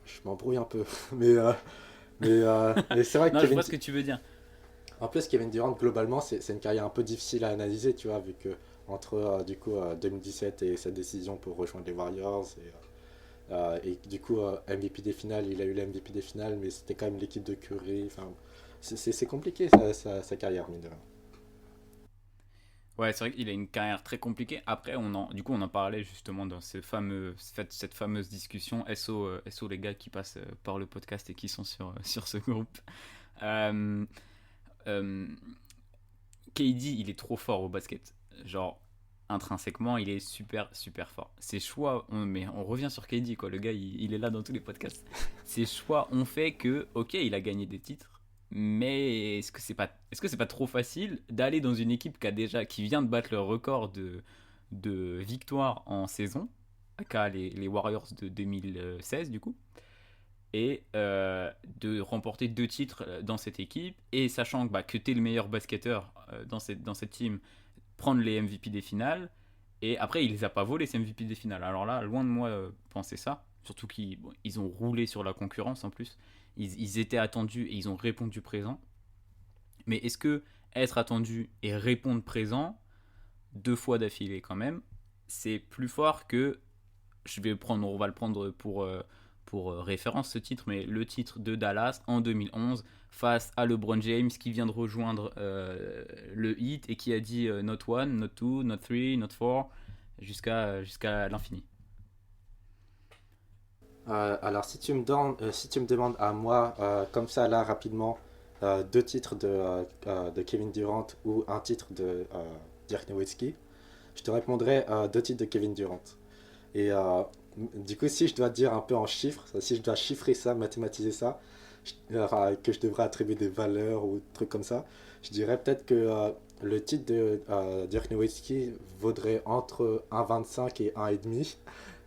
je m'embrouille un peu. Mais, mais c'est vrai que Non, je Kevin, vois ce que tu veux dire. en plus, Kevin Durant, globalement, c'est une carrière un peu difficile à analyser, tu vois, vu que entre du coup 2017 et sa décision pour rejoindre les Warriors, et du coup MVP des finales, il a eu l'MVP des finales, mais c'était quand même l'équipe de Curry. Enfin, c'est compliqué sa carrière, mine de rien. Ouais, c'est vrai qu'il a une carrière très compliquée. Après, du coup, on en parlait justement dans cette fameuse discussion. SO les gars qui passent par le podcast et qui sont sur ce groupe. Euh, euh, KD, il est trop fort au basket. Genre, intrinsèquement, il est super, super fort. Ses choix, mais on revient sur KD, quoi. Le gars, il est là dans tous les podcasts. Ses choix ont fait que, ok, il a gagné des titres, mais est-ce que c'est pas trop facile d'aller dans une équipe qui vient de battre le record de victoires en saison, aka les Warriors de 2016, du coup, et de remporter 2 titres dans cette équipe, et sachant que tu es le meilleur basketteur dans cette team, prendre les MVP des finales, et après il les a pas volés ces MVP des finales. Alors là, loin de moi penser ça, surtout qu'ils ont roulé sur la concurrence en plus, ils étaient attendus et ils ont répondu présent, mais est-ce que être attendu et répondre présent 2 fois d'affilée quand même, c'est plus fort que on va le prendre pour référence ce titre, mais le titre de Dallas en 2011 face à LeBron James qui vient de rejoindre le Heat et qui a dit not one, not two, not three, not four jusqu'à l'infini. Alors, si tu me demandes à moi, comme ça, là, rapidement, 2 titres de Kevin Durant ou un titre de Dirk Nowitzki, je te répondrais 2 titres de Kevin Durant. Et du coup, si je dois dire un peu en chiffres, si je dois chiffrer ça, mathématiser ça, enfin, que je devrais attribuer des valeurs ou trucs comme ça, je dirais peut-être que le titre de Dirk Nowitzki vaudrait entre 1,25 et 1,5.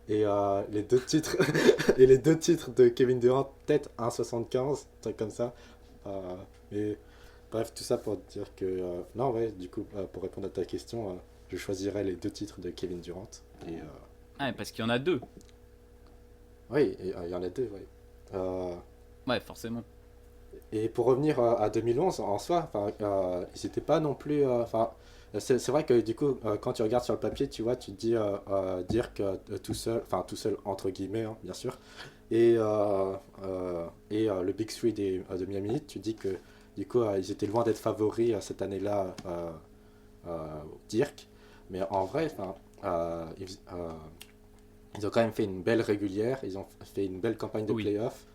Et les 2 titres et les 2 titres de Kevin Durant, peut-être 1,75, un truc comme ça. Euh, mais bref, tout ça pour dire que non, ouais, du coup, pour répondre à ta question, je choisirais les 2 titres de Kevin Durant. Et Ah, parce qu'il y en a 2. oui, il y en a 2, oui. Euh, Ouais, forcément. et pour revenir à 2011, en soi, enfin, ils n'étaient pas non plus. Enfin, c'est vrai que du coup, quand tu regardes sur le papier, tu vois, tu te dis dire que tout seul, enfin tout seul entre guillemets, hein, bien sûr, et le Big Three de Miami Heat, tu dis que du coup, ils étaient loin d'être favoris cette année-là, Dirk. Mais en vrai, enfin, ils ont quand même fait une belle régulière, ils ont fait une belle campagne de Oui, playoff.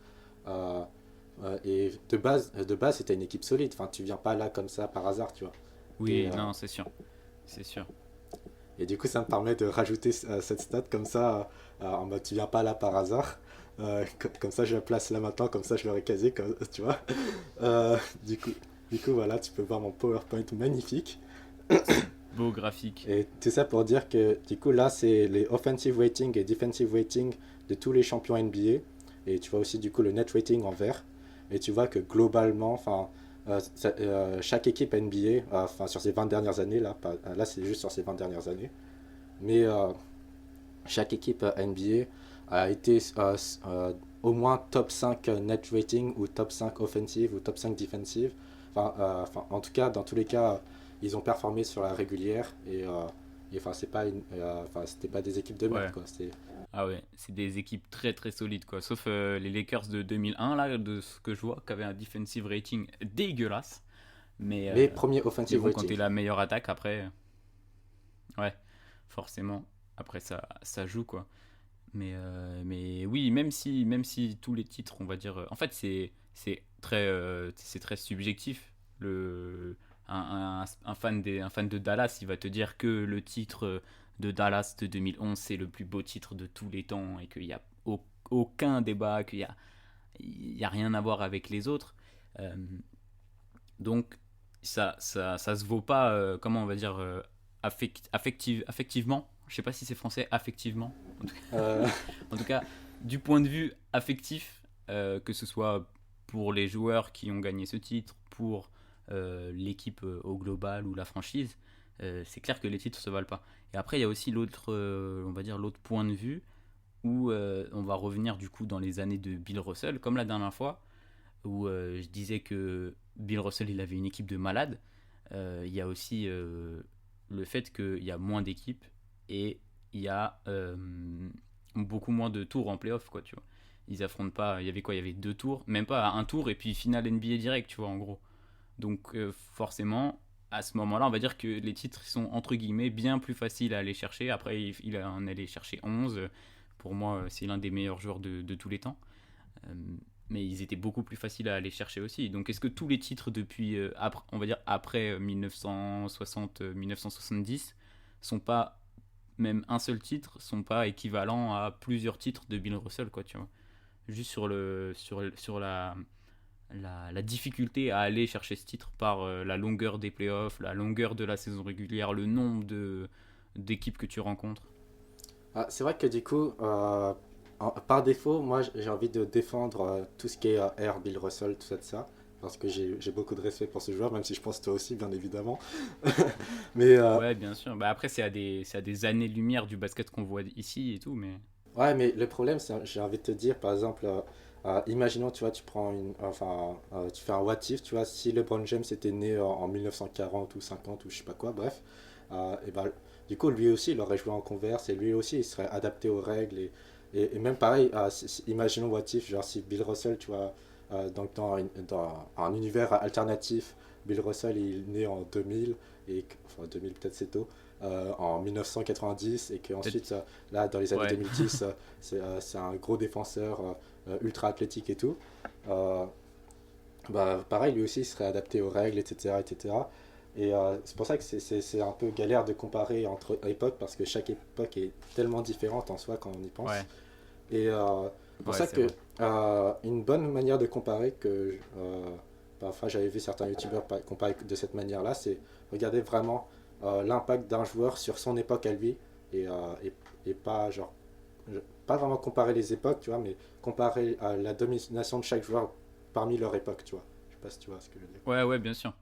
Euh, et de base, c'était une équipe solide. Enfin, tu viens pas là comme ça par hasard, tu vois. Et, oui, non, c'est sûr. C'est sûr. et du coup, ça me permet de rajouter cette stat comme ça, en mode tu viens pas là par hasard. Comme ça, je la place là maintenant, comme ça, je l'aurais casé, tu vois. Euh, du coup, du coup, voilà, tu peux voir mon PowerPoint magnifique. Beau graphique. Et tout ça pour dire que du coup, là, c'est les offensive rating et defensive rating de tous les champions NBA. Et tu vois aussi du coup le net rating en vert. Et tu vois que globalement, enfin, chaque équipe NBA, enfin sur ces 20 dernières années, là c'est juste sur ces 20 dernières années, mais chaque équipe NBA a été au moins top 5 net rating ou top 5 offensive ou top 5 defensive. En tout cas, dans tous les cas, ils ont performé sur la régulière et enfin, c'était pas des équipes de merde Ouais. quoi. Ah ouais, c'est des équipes très très solides quoi. Sauf les Lakers de 2001 là, de ce que je vois, qui avaient un defensive rating dégueulasse. Mais, Mais euh, premier mais offensive bon, quand rating. t'es la meilleure attaque après, ouais, forcément, après ça joue quoi. Mais oui, même si tous les titres, on va dire, en fait c'est c'est très subjectif. Un fan de Dallas, il va te dire que le titre de Dallas de 2011, c'est le plus beau titre de tous les temps et qu'il n'y a aucun débat, qu'il y a rien à voir avec les autres. Euh, donc, ça se vaut pas, comment on va dire, affectivement. Je sais pas si c'est français, affectivement. En tout cas, Euh, en tout cas, du point de vue affectif, que ce soit pour les joueurs qui ont gagné ce titre, pour l'équipe au global ou la franchise, c'est clair que les titres se valent pas. Et après, il y a aussi l'autre, on va dire l'autre point de vue où on va revenir du coup dans les années de Bill Russell, comme la dernière fois, où je disais que Bill Russell il avait une équipe de malades. Il y a aussi le fait qu'il y a moins d'équipes et il y a beaucoup moins de tours en playoff, quoi, tu vois. Ils affrontent pas, il y avait quoi, il y avait 2 tours, même pas un tour et puis finale NBA direct, tu vois, en gros. Donc forcément, à ce moment-là, on va dire que les titres sont entre guillemets bien plus faciles à aller chercher. Après, il en allait chercher 11. Pour moi, c'est l'un des meilleurs joueurs de tous les temps. Euh, mais ils étaient beaucoup plus faciles à aller chercher aussi. Donc est-ce que tous les titres depuis, on va dire après 1960, 1970, sont pas, même un seul titre, sont pas équivalents à plusieurs titres de Bill Russell, quoi, tu vois. Juste sur la difficulté à aller chercher ce titre par la longueur des playoffs, la longueur de la saison régulière, le nombre d'équipes que tu rencontres. c'est vrai que du coup, par défaut, moi j'ai envie de défendre tout ce qui est Air, Bill Russell, tout ça de ça. Parce que j'ai beaucoup de respect pour ce joueur, même si je pense toi aussi, bien évidemment. Mais Ouais, bien sûr. Bah, après, c'est à des années-lumière du basket qu'on voit ici et tout, mais... ouais, mais le problème, c'est, j'ai envie de te dire, par exemple, imaginons, tu vois, tu fais un what if, tu vois, si LeBron James était né en 1940 ou 50 ou je sais pas quoi, bref, et ben, du coup, lui aussi, il aurait joué en Converse et lui aussi, il serait adapté aux règles et même pareil, imaginons what if, genre si Bill Russell, tu vois, donc dans un univers alternatif, Bill Russell il est né en 2000, enfin 2000 peut-être c'est tôt, en 1990 et qu'ensuite, là, dans les années Ouais. 2010, c'est un gros défenseur ultra athlétique et tout. Euh, Bah, pareil, lui aussi, il serait adapté aux règles, etc. etc. Et c'est pour ça que c'est un peu galère de comparer entre époques parce que chaque époque est tellement différente en soi quand on y pense. Ouais, Et c'est pour ouais, ça c'est que vrai. une bonne manière de comparer que parfois j'avais vu certains youtubeurs comparer de cette manière-là, c'est regarder vraiment l'impact d'un joueur sur son époque à lui et, et pas genre pas vraiment comparer les époques, tu vois, mais comparer la domination de chaque joueur parmi leur époque, tu vois. Je sais pas si tu vois ce que je veux dire. Ouais, ouais, bien sûr.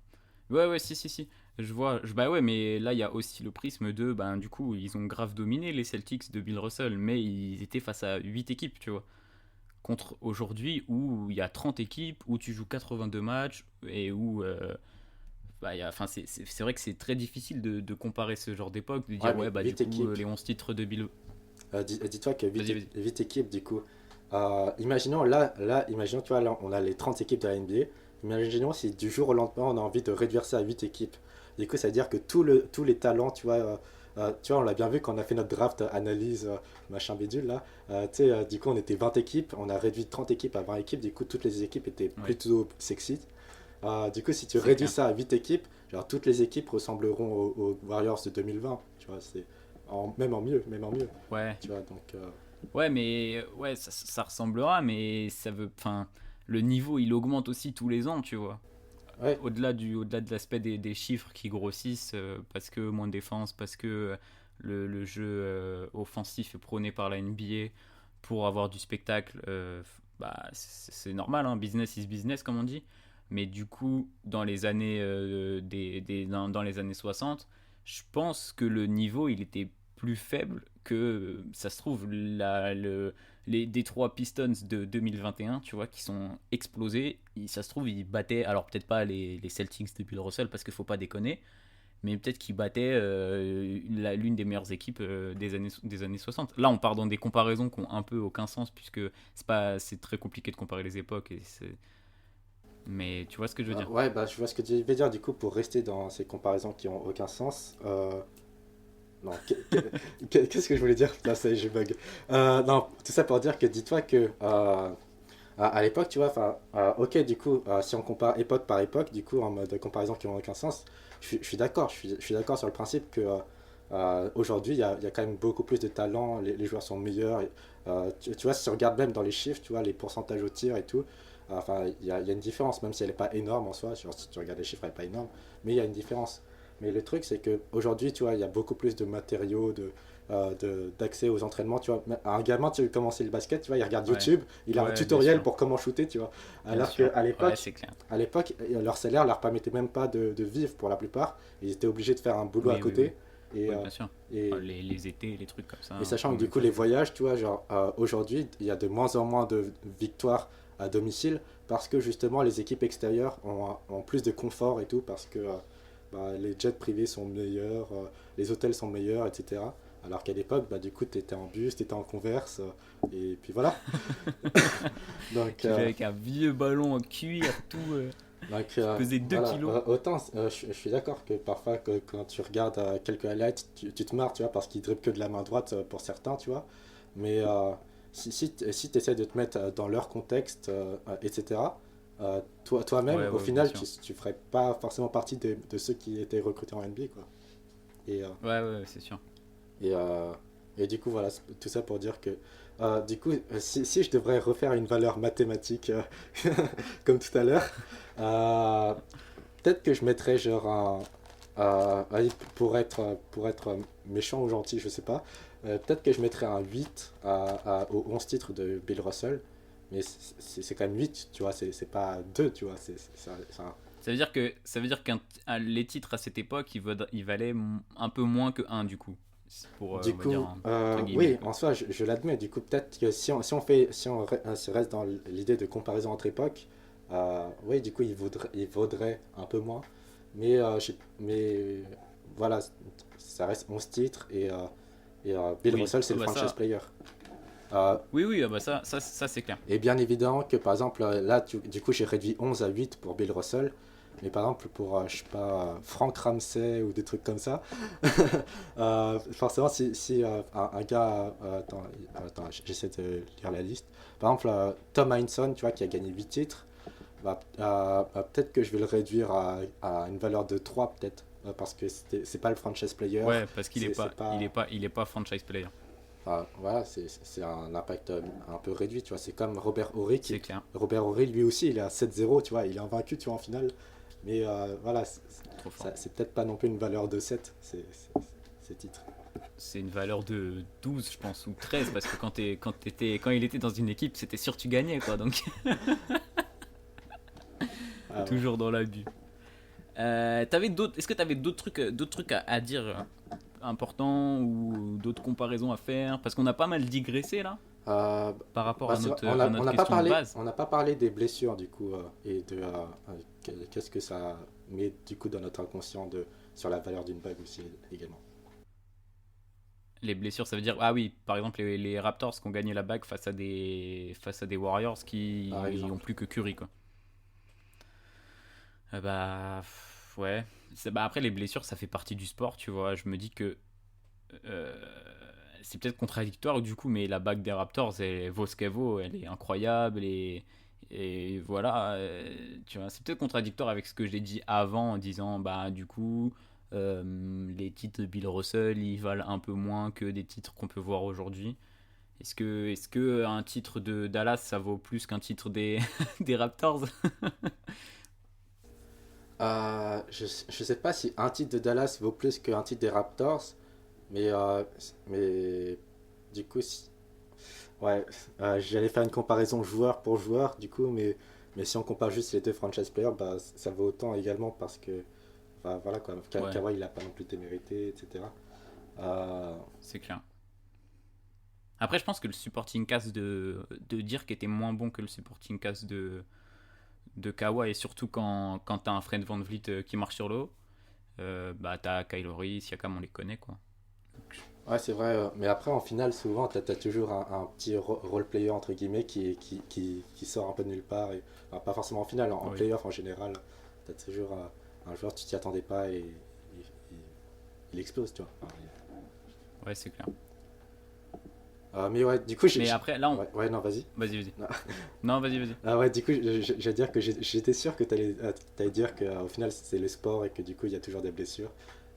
Ouais, ouais, si, si, si. Je vois. Bah ouais, mais là, il y a aussi le prisme de... Ben, du coup, ils ont grave dominé les Celtics de Bill Russell, mais ils étaient face à 8 équipes, tu vois. Contre aujourd'hui, où il y a 30 équipes, où tu joues 82 matchs, et où... bah, enfin, c'est vrai que c'est très difficile de comparer ce genre d'époque, de Ouais, dire, mais ouais, bah du 8 coup, équipes. les 11 titres de Bill... Dis-toi que Vas-y, vas-y. 8 équipes, du coup. Imaginons, imaginons, tu vois, là, on a les 30 équipes de la NBA. Imaginons si du jour au lendemain, on a envie de réduire ça à 8 équipes. Du coup, ça veut dire que tous les talents, tu vois, on l'a bien vu quand on a fait notre draft analyse, machin bidule, là. Tu sais, du coup, on était 20 équipes, on a réduit 30 équipes à 20 équipes. Du coup, toutes les équipes étaient Ouais, plutôt sexy. Du coup, si tu c'est réduis clair. ça à 8 équipes, genre toutes les équipes ressembleront aux Warriors de 2020. Tu vois, même en mieux. Ouais. Tu vois, donc. Ouais, mais ouais, ça ressemblera, mais ça veut. Enfin, le niveau il augmente aussi tous les ans, tu vois. Ouais, Au-delà de l'aspect des chiffres qui grossissent, parce que moins de défense, parce que le jeu offensif est prôné par la NBA pour avoir du spectacle, bah, c'est normal, hein, business is business, comme on dit. Mais du coup, dans les années, dans les années 60, je pense que le niveau il était plus faible que, ça se trouve, les Detroit Pistons de 2021, tu vois, qui sont explosés. Ça se trouve, ils battaient, alors peut-être pas les Celtics de Bill Russell, parce qu'il faut pas déconner, mais peut-être qu'ils battaient l'une des meilleures équipes des années 60. Là, on part dans des comparaisons qui ont un peu aucun sens, puisque c'est très compliqué de comparer les époques. Mais tu vois ce que je veux dire. ouais, bah, je vois ce que tu veux dire. Du coup, pour rester dans ces comparaisons qui ont aucun sens. Non, qu'est-ce que je voulais dire? Là, ça y est, je bug. Non, tout ça pour dire que dis-toi que À l'époque, tu vois, enfin, ok, du coup, si on compare époque par époque, du coup, en mode comparaison qui n'a aucun sens, je suis d'accord, je suis d'accord sur le principe que aujourd'hui, il y a quand même beaucoup plus de talent, les joueurs sont meilleurs. Tu vois, si tu regardes même dans les chiffres, tu vois, les pourcentages au tir et tout, enfin, il y a une différence, même si elle n'est pas énorme en soi, genre, si tu regardes les chiffres, elle n'est pas énorme, mais il y a une différence. Mais le truc, c'est qu'aujourd'hui, tu vois, il y a beaucoup plus de matériaux, d'accès aux entraînements. Tu vois, un gamin, tu veux commencer le basket, tu vois, il regarde Ouais, YouTube, il a un ouais, bien tutoriel sûr, pour comment shooter, tu vois. bien Alors sûr. qu'à Ouais, l'époque, c'est clair. leur salaire leur permettait même pas de vivre pour la plupart. Ils étaient obligés de faire un boulot à Oui, oui, oui. côté. Et, Oui, bien sûr. Enfin, et, les étés, les trucs comme ça, et un peu sachant que en du même coup, temps. les voyages, tu vois, genre aujourd'hui, il y a de moins en moins de victoires à domicile parce que justement, les équipes extérieures ont plus de confort et tout parce que bah, les jets privés sont meilleurs, les hôtels sont meilleurs, etc. Alors qu'à l'époque, bah, du coup, tu étais en bus, tu étais en converse, et puis voilà. Donc, Tu jouais avec un vieux ballon en cuir, tout qui pesait 2 voilà, kilos. autant je suis d'accord que parfois quand tu regardes quelques highlights, tu te marres, tu vois, parce qu'ils dribblent que de la main droite pour certains, tu vois. Mais si tu essaies de te mettre dans leur contexte, etc., toi-même, Ouais, au ouais, bien final, sûr. tu ferais pas forcément partie de ceux qui étaient recrutés en NBA, quoi. Et, euh, Ouais, ouais, c'est sûr. et, euh, et du coup, voilà, tout ça pour dire que, du coup, si je devrais refaire une valeur mathématique comme tout à l'heure, euh, peut-être que je mettrais genre allez, pour être méchant ou gentil, je sais pas. Peut-être que je mettrais un 8 aux 11 titres de Bill Russell. Mais c'est quand même 8 tu vois, c'est pas 2 tu vois. Ça veut dire qu'un les titres à cette époque, ils valaient un peu moins que un du coup. C'est pour, Du on va dire, coup, entre guillemets, oui, quoi. en soi, je l'admets. Du coup, peut-être que si on se reste dans l'idée de comparaison entre époques, oui, du coup, il vaudrait un peu moins. Mais voilà, ça reste 11 titres et Bill Oui, Russell, c'est ah le bah franchise ça, player. Euh, oui, oui, ah bah ça c'est clair. et bien évidemment que, par exemple, là, du coup, j'ai réduit 11 à 8 pour Bill Russell. Mais par exemple, pour, je sais pas, Frank Ramsey ou des trucs comme ça, forcément, si un gars. Attends, j'essaie de lire la liste. Par exemple, Tom Heinsohn, tu vois, qui a gagné 8 titres, peut-être que je vais le réduire à une valeur de 3 peut-être. Parce que c'est pas le franchise player. Ouais, parce qu'il est C'est pas, il est pas. pas, il est pas franchise player. Enfin, voilà, c'est un impact un peu réduit, tu vois. C'est comme Robert Horry C'est clair. Robert Horry, lui aussi, il est à 7-0, tu vois. Il est invaincu, tu vois, en finale. Mais voilà, Trop fort. c'est peut-être pas non plus une valeur de 7 ces titres. C'est une valeur de 12 je pense, ou 13 parce que quand il était dans une équipe, c'était sûr que tu gagnais, quoi. Donc, Ah, ouais. toujours dans l'abus. Est-ce que tu avais d'autres trucs à dire importants ou d'autres comparaisons à faire? Parce qu'on a pas mal digressé là Euh, par rapport bah, à à on notre n'a pas question de parlé, base. on n'a pas parlé des blessures du coup et de qu'est-ce que ça met du coup dans notre inconscient sur la valeur d'une bague aussi également. Les blessures, ça veut dire, ah oui, par exemple les Raptors qui ont gagné la bague face à des Warriors Par qui ont exemple. plus que Curry, quoi. Ouais. Bah, après, les blessures, ça fait partie du sport, tu vois. Je me dis que euh, c'est peut-être contradictoire du coup, mais la bague des Raptors, elle vaut ce qu'elle vaut, elle est incroyable et voilà, tu vois, c'est peut-être contradictoire avec ce que j'ai dit avant en disant, bah du coup, les titres de Bill Russell, ils valent un peu moins que des titres qu'on peut voir aujourd'hui. Est-ce que un titre de Dallas, ça vaut plus qu'un titre des Raptors? Je sais pas si un titre de Dallas vaut plus qu'un titre des Raptors, mais, mais du coup, ouais, j'allais faire une comparaison joueur pour joueur, du coup, mais si on compare juste les deux franchise players, bah, ça vaut autant également parce que, enfin, voilà quoi, Ouais, Kawhi il a pas non plus démérité, etc. Euh, c'est clair. Après, je pense que le supporting cast de Dirk était moins bon que le supporting cast de Kawhi, et surtout quand t'as un Fred VanVleet qui marche sur l'eau, bah t'as Kyle Lowry, Siakam, on les connaît, quoi. Donc, ouais, c'est vrai, mais après, en finale, souvent, t'as toujours un petit role player entre guillemets qui sort un peu de nulle part, enfin, pas forcément en finale, en oui, playoff en général, t'as toujours un joueur, tu t'y attendais pas et il explose, tu vois. Enfin, ouais, c'est clair. Mais ouais, du coup, Mais après, là, ouais, non, vas-y. Vas-y. Non. Non, vas-y. Ah ouais, du coup, j'allais dire que j'étais sûr que t'allais dire qu'au final, c'est le sport et que du coup, il y a toujours des blessures.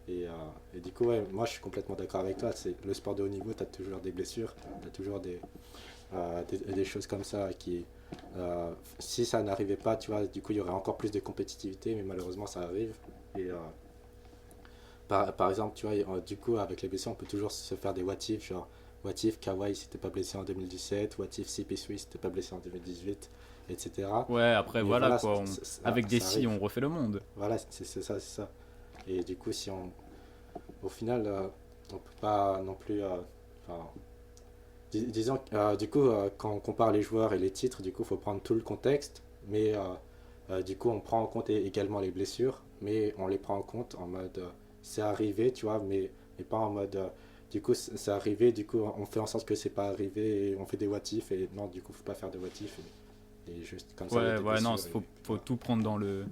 Et du coup, ouais, moi, je suis complètement d'accord avec toi. C'est le sport de haut niveau, t'as toujours des blessures, t'as toujours des choses comme ça qui... si ça n'arrivait pas, tu vois, du coup, il y aurait encore plus de compétitivité, mais malheureusement, ça arrive. Et par exemple, tu vois, du coup, avec les blessures, on peut toujours se faire des what if, genre, what if Kawhi s'était pas blessé en 2017, what if CP3 s'était pas blessé en 2018, etc. Ouais, après, Mais voilà, voilà, quoi. Avec des ça si, arrive. on refait le monde. Voilà, c'est ça. Et du coup, si on, au final, on peut pas non plus, enfin, disons, du coup, quand on compare les joueurs et les titres, du coup, il faut prendre tout le contexte, mais du coup, on prend en compte également les blessures, mais on les prend en compte en mode, c'est arrivé, tu vois, mais pas en mode, du coup, c'est arrivé, du coup, on fait en sorte que c'est pas arrivé, et on fait des what if, et non, du coup, faut pas faire de what if, et juste comme ça, il y a des Ouais, non, blessures, faut voilà. tout prendre dans le.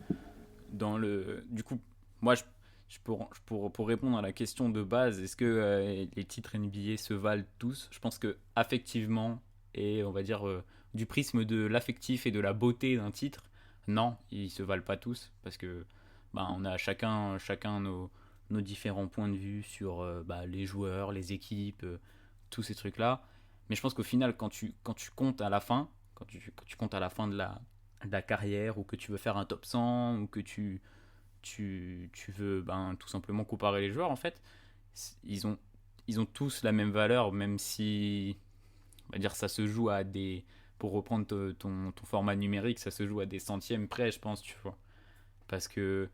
Du coup, moi, pour répondre à la question de base, est-ce que les titres NBA se valent tous? Je pense que affectivement et on va dire du prisme de l'affectif et de la beauté d'un titre, non, ils se valent pas tous parce que bah, on a chacun nos différents points de vue sur bah, les joueurs, les équipes, tous ces trucs-là. Mais je pense qu'au final, quand tu comptes à la fin, quand tu comptes à la fin de la carrière ou que tu veux faire un top 100 ou que tu veux ben, tout simplement comparer les joueurs, en fait, ils ont, ils ont tous la même valeur, même si, on va dire, ça se joue à des. Pour reprendre ton format numérique, ça se joue à des centièmes près, je pense, tu vois. Parce que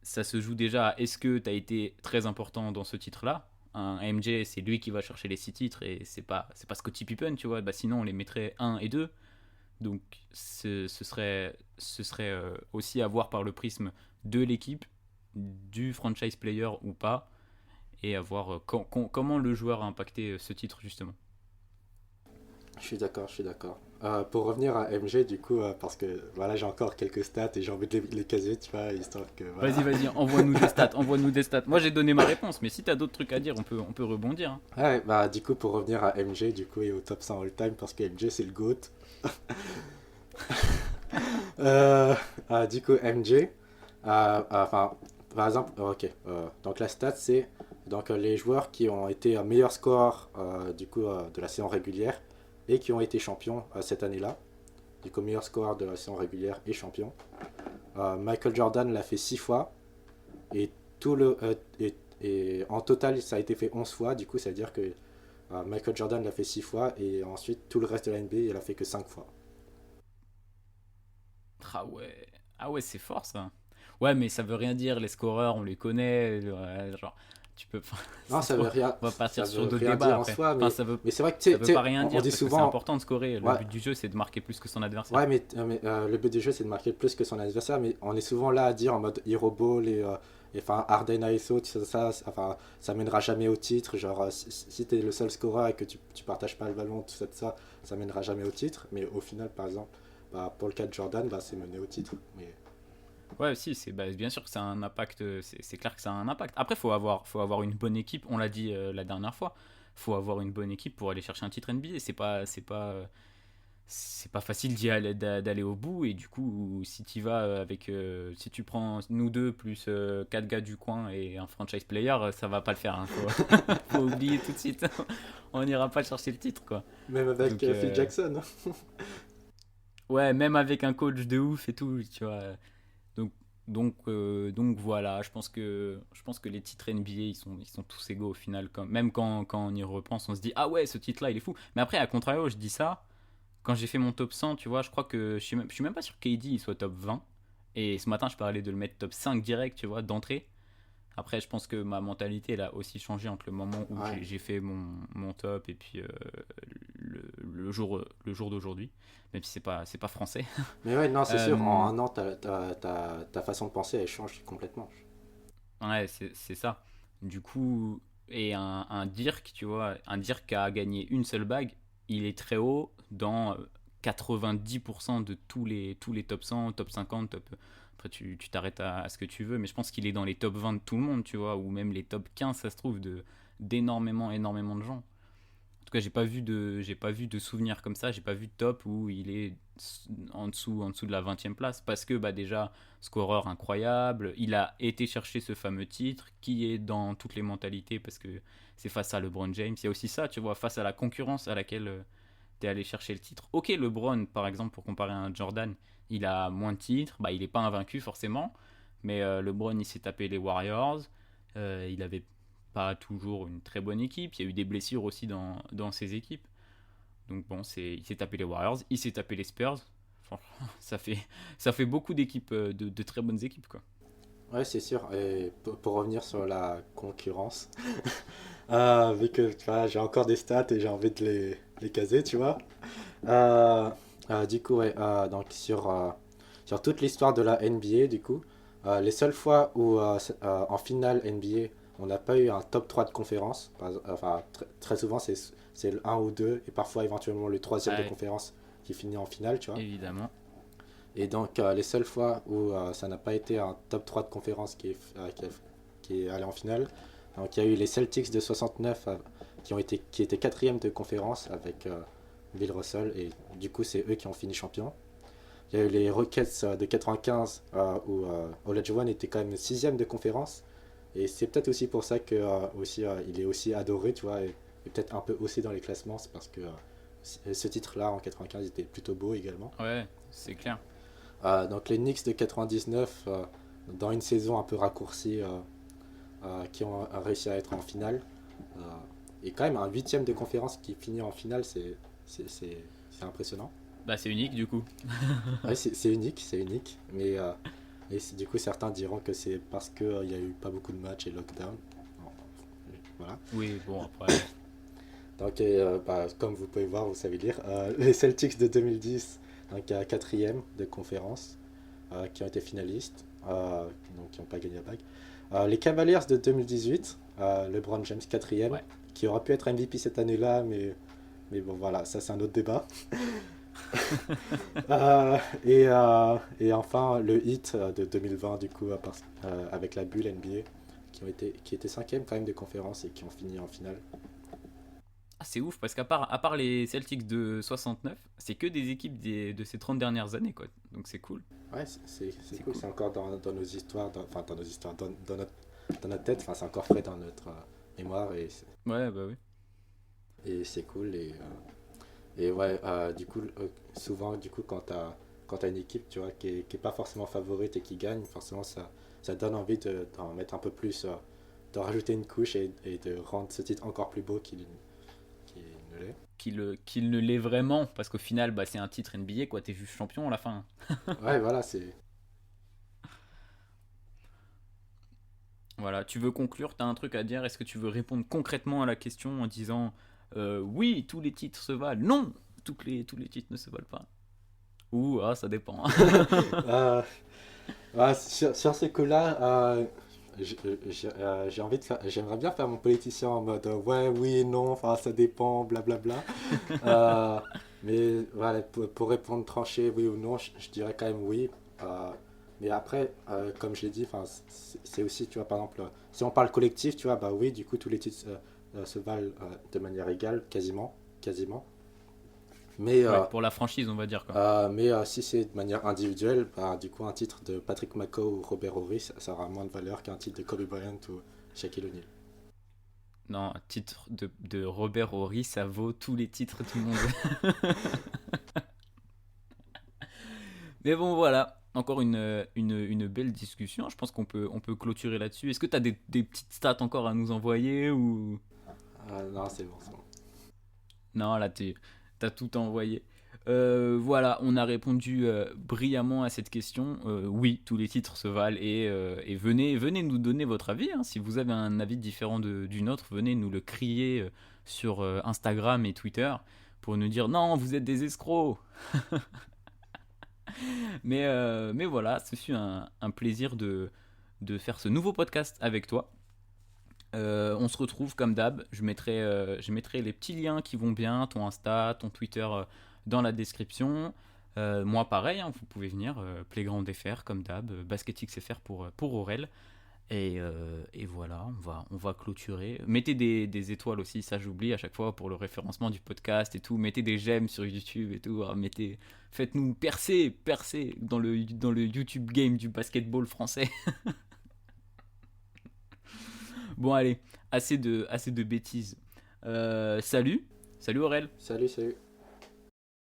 ça se joue déjà à est-ce que tu as été très important dans ce titre-là. Un MJ, c'est lui qui va chercher les 6 titres et c'est pas Scottie Pippen, tu vois. Bah, sinon, on les mettrait 1 et 2. Donc ce serait aussi à voir par le prisme de l'équipe, du franchise player ou pas, et à voir comment le joueur a impacté ce titre justement. Je suis d'accord. Pour revenir à MG, du coup, parce que voilà, j'ai encore quelques stats et j'ai envie de les caser, tu vois, histoire que voilà. Vas-y, envoie-nous des stats, envoie-nous des stats. Moi j'ai donné ma réponse, mais si t'as d'autres trucs à dire, on peut rebondir, hein. Ouais, bah, du coup, pour revenir à MG, du coup, et au top 100 all-time, parce que MG, c'est le GOAT. Du coup, MJ, enfin, par exemple, ok, donc la stat, c'est donc les joueurs qui ont été meilleurs score du coup de la saison régulière et qui ont été champions cette année-là. Du coup, meilleur score de la saison régulière et champion. Michael Jordan l'a fait 6 fois et et en total, ça a été fait 11 fois. Du coup, ça veut dire que Michael Jordan l'a fait 6 fois et ensuite tout le reste de la NBA, il a fait que 5 fois. Ah ouais, c'est fort ça. Ouais, mais ça veut rien dire, les scoreurs, on les connaît, genre, tu peux, enfin, Non, c'est trop, on va ça partir sur veut d'autres rien débats dire en après. soi, Enfin, mais c'est vrai que ça veut pas rien on dire dit parce que c'est souvent, important de scorer. Le ouais, but du jeu, c'est de marquer plus que son adversaire. ouais, mais le but du jeu c'est de marquer plus que son adversaire, mais on est souvent là à dire en mode hero ball et enfin Harden ISO, enfin ça mènera jamais au titre. Genre si t'es le seul scoreur et que tu partages pas le ballon, tout ça mènera jamais au titre. Mais au final, par exemple, bah, pour le cas de Jordan, bah, c'est mené au titre. Mais Ouais, si, bah, bien sûr que ça a un impact, c'est clair que ça a un impact. Après, faut avoir une bonne équipe, on l'a dit la dernière fois, faut avoir une bonne équipe pour aller chercher un titre NBA. C'est pas facile d'aller au bout, et du coup, si tu vas avec, si tu prends nous deux plus 4 gars du coin et un franchise player, ça va pas le faire, hein. Faut oublier tout de suite, on n'ira pas chercher le titre, quoi. même avec Donc, Phil Jackson. ouais, même avec un coach de ouf et tout, tu vois. Donc, donc voilà, je pense que les titres NBA, ils sont tous égaux au final. Même quand on y repense, on se dit, ah ouais, ce titre-là, il est fou. Mais après, à contrario, je dis ça, quand j'ai fait mon top 100, tu vois, je crois que je suis même pas sûr que KD il soit top 20. Et ce matin, je parlais de le mettre top 5 direct, tu vois, d'entrée. Après, je pense que ma mentalité, elle a aussi changé entre le moment où Ouais. j'ai fait mon top et puis le jour d'aujourd'hui. Même si c'est pas français. Mais ouais, non, c'est sûr, en Euh, un an, ta façon de penser, elle change complètement. Ouais, c'est ça. Du coup, et un Dirk, tu vois, un Dirk qui a gagné une seule bague, il est très haut dans 90% de tous les top 100, top 50, top... Après, tu t'arrêtes à ce que tu veux, mais je pense qu'il est dans les top 20 de tout le monde, tu vois, ou même les top 15, ça se trouve, d'énormément, énormément de gens. En tout cas, j'ai pas vu de souvenir comme ça. J'ai pas vu de top où il est en dessous de la 20e place. Parce que déjà, scoreur incroyable. Il a été chercher ce fameux titre qui est dans toutes les mentalités parce que c'est face à LeBron James. Il y a aussi ça, tu vois, face à la concurrence à laquelle tu es allé chercher le titre. Ok, LeBron, par exemple, pour comparer à un Jordan, il a moins de titres. Il n'est pas invaincu forcément. Mais LeBron, il s'est tapé les Warriors. Il avait pas toujours une très bonne équipe. Il y a eu des blessures aussi dans ses équipes. Donc bon, il s'est tapé les Warriors, il s'est tapé les Spurs. Franchement, ça fait beaucoup d'équipes, de très bonnes équipes, quoi. Ouais, c'est sûr. Et pour revenir sur la concurrence, vu que tu vois, j'ai encore des stats et j'ai envie de les caser, tu vois. Du coup, ouais, donc sur toute l'histoire de la NBA, du coup, les seules fois où en finale NBA, on n'a pas eu un top 3 de conférence, enfin très souvent c'est le 1 ou 2 et parfois éventuellement le troisième de Ouais, conférence qui finit en finale, tu vois. évidemment. Et donc les seules fois où ça n'a pas été un top 3 de conférence qui est allé en finale, donc il y a eu les Celtics de 69 qui étaient quatrième de conférence avec Bill Russell et du coup c'est eux qui ont fini champion. Il y a eu les Rockets de 95 où Olajuwon était quand même sixième de conférence. Et c'est peut-être aussi pour ça que il est aussi adoré, tu vois, et peut-être un peu haussé dans les classements. C'est parce que ce titre-là en 95 était plutôt beau également. Ouais, c'est clair. Donc les Knicks de 99, dans une saison un peu raccourcie, qui ont réussi à être en finale. Euh, et quand même un huitième de conférence qui finit en finale, c'est impressionnant. C'est unique, du coup. Ouais, c'est unique, c'est unique. Mais du coup, certains diront que c'est parce qu'il n'y a eu pas beaucoup de matchs et lockdown. Bon, voilà. Oui, bon, après... Donc, comme vous pouvez voir, vous savez lire, les Celtics de 2010, donc quatrième de conférence, qui ont été finalistes, donc qui n'ont pas gagné la bague. Les Cavaliers de 2018, LeBron James quatrième, Ouais. qui aura pu être MVP cette année-là, mais bon, voilà, ça c'est un autre débat. Et enfin le hit de 2020 du coup avec la bulle NBA qui était cinquième quand même de conférence et qui ont fini en finale. Ah, c'est ouf, parce à part les Celtics de 69, c'est que des équipes de ces 30 dernières années, quoi. Donc c'est cool. Ouais, c'est cool, Cool. c'est encore dans nos histoires, dans nos histoires, dans notre tête, enfin c'est encore frais dans notre mémoire Ouais, bah oui. et c'est cool et ouais, du coup, souvent, du coup, quand t'as une équipe, tu vois, qui est pas forcément favorite et qui gagne, forcément, ça donne envie d'en mettre un peu plus, de rajouter une couche et de rendre ce titre encore plus beau qu'il ne l'est. Qu'il ne l'est vraiment, parce qu'au final, c'est un titre NBA, quoi. T'es juste champion à la fin. Ouais, voilà, c'est. Voilà, tu veux conclure, t'as un truc à dire, est-ce que tu veux répondre concrètement à la question en disant oui, tous les titres se valent, non, tous les titres ne se valent pas. Ou, ah, ça dépend. Euh, sur ce coup-là, j'ai envie de faire, j'aimerais bien faire mon politicien en mode ouais, oui, non, enfin ça dépend, blablabla. Euh, mais voilà, pour répondre tranché, oui ou non, je dirais quand même oui. Mais après, comme je l'ai dit, enfin, c'est aussi, tu vois, par exemple, si on parle collectif, tu vois, bah oui, du coup, tous les titres se valent de manière égale, quasiment, quasiment. Mais, Ouais, pour la franchise, on va dire, quoi. si c'est de manière individuelle, bah, du coup, un titre de Patrick McCaw ou Robert Horry, ça aura moins de valeur qu'un titre de Kobe Bryant ou Shaquille O'Neal. Non, un titre de Robert Horry, ça vaut tous les titres du monde. Mais bon, voilà. Encore une belle discussion. Je pense on peut clôturer là-dessus. Est-ce que tu as des petites stats encore à nous envoyer ou... Non, c'est bon, c'est bon. Non, là, t'as tout envoyé. Voilà, on a répondu brillamment à cette question. Oui, tous les titres se valent et venez nous donner votre avis, hein. Si vous avez un avis différent du nôtre, venez nous le crier sur Instagram et Twitter pour nous dire non, vous êtes des escrocs. Mais voilà, ce fut un plaisir de faire ce nouveau podcast avec toi. On se retrouve comme d'hab. Je mettrai les petits liens qui vont bien, ton Insta, ton Twitter dans la description. Moi, pareil, hein, vous pouvez venir, Playground FR comme d'hab, BasketXFR pour Aurel. Et voilà, on va clôturer. Mettez des étoiles aussi, ça j'oublie à chaque fois pour le référencement du podcast et tout. Mettez des j'aime sur YouTube et tout. Ah, faites-nous percer dans le YouTube game du basketball français. Bon, allez, assez de bêtises. Salut Aurel. Salut, salut.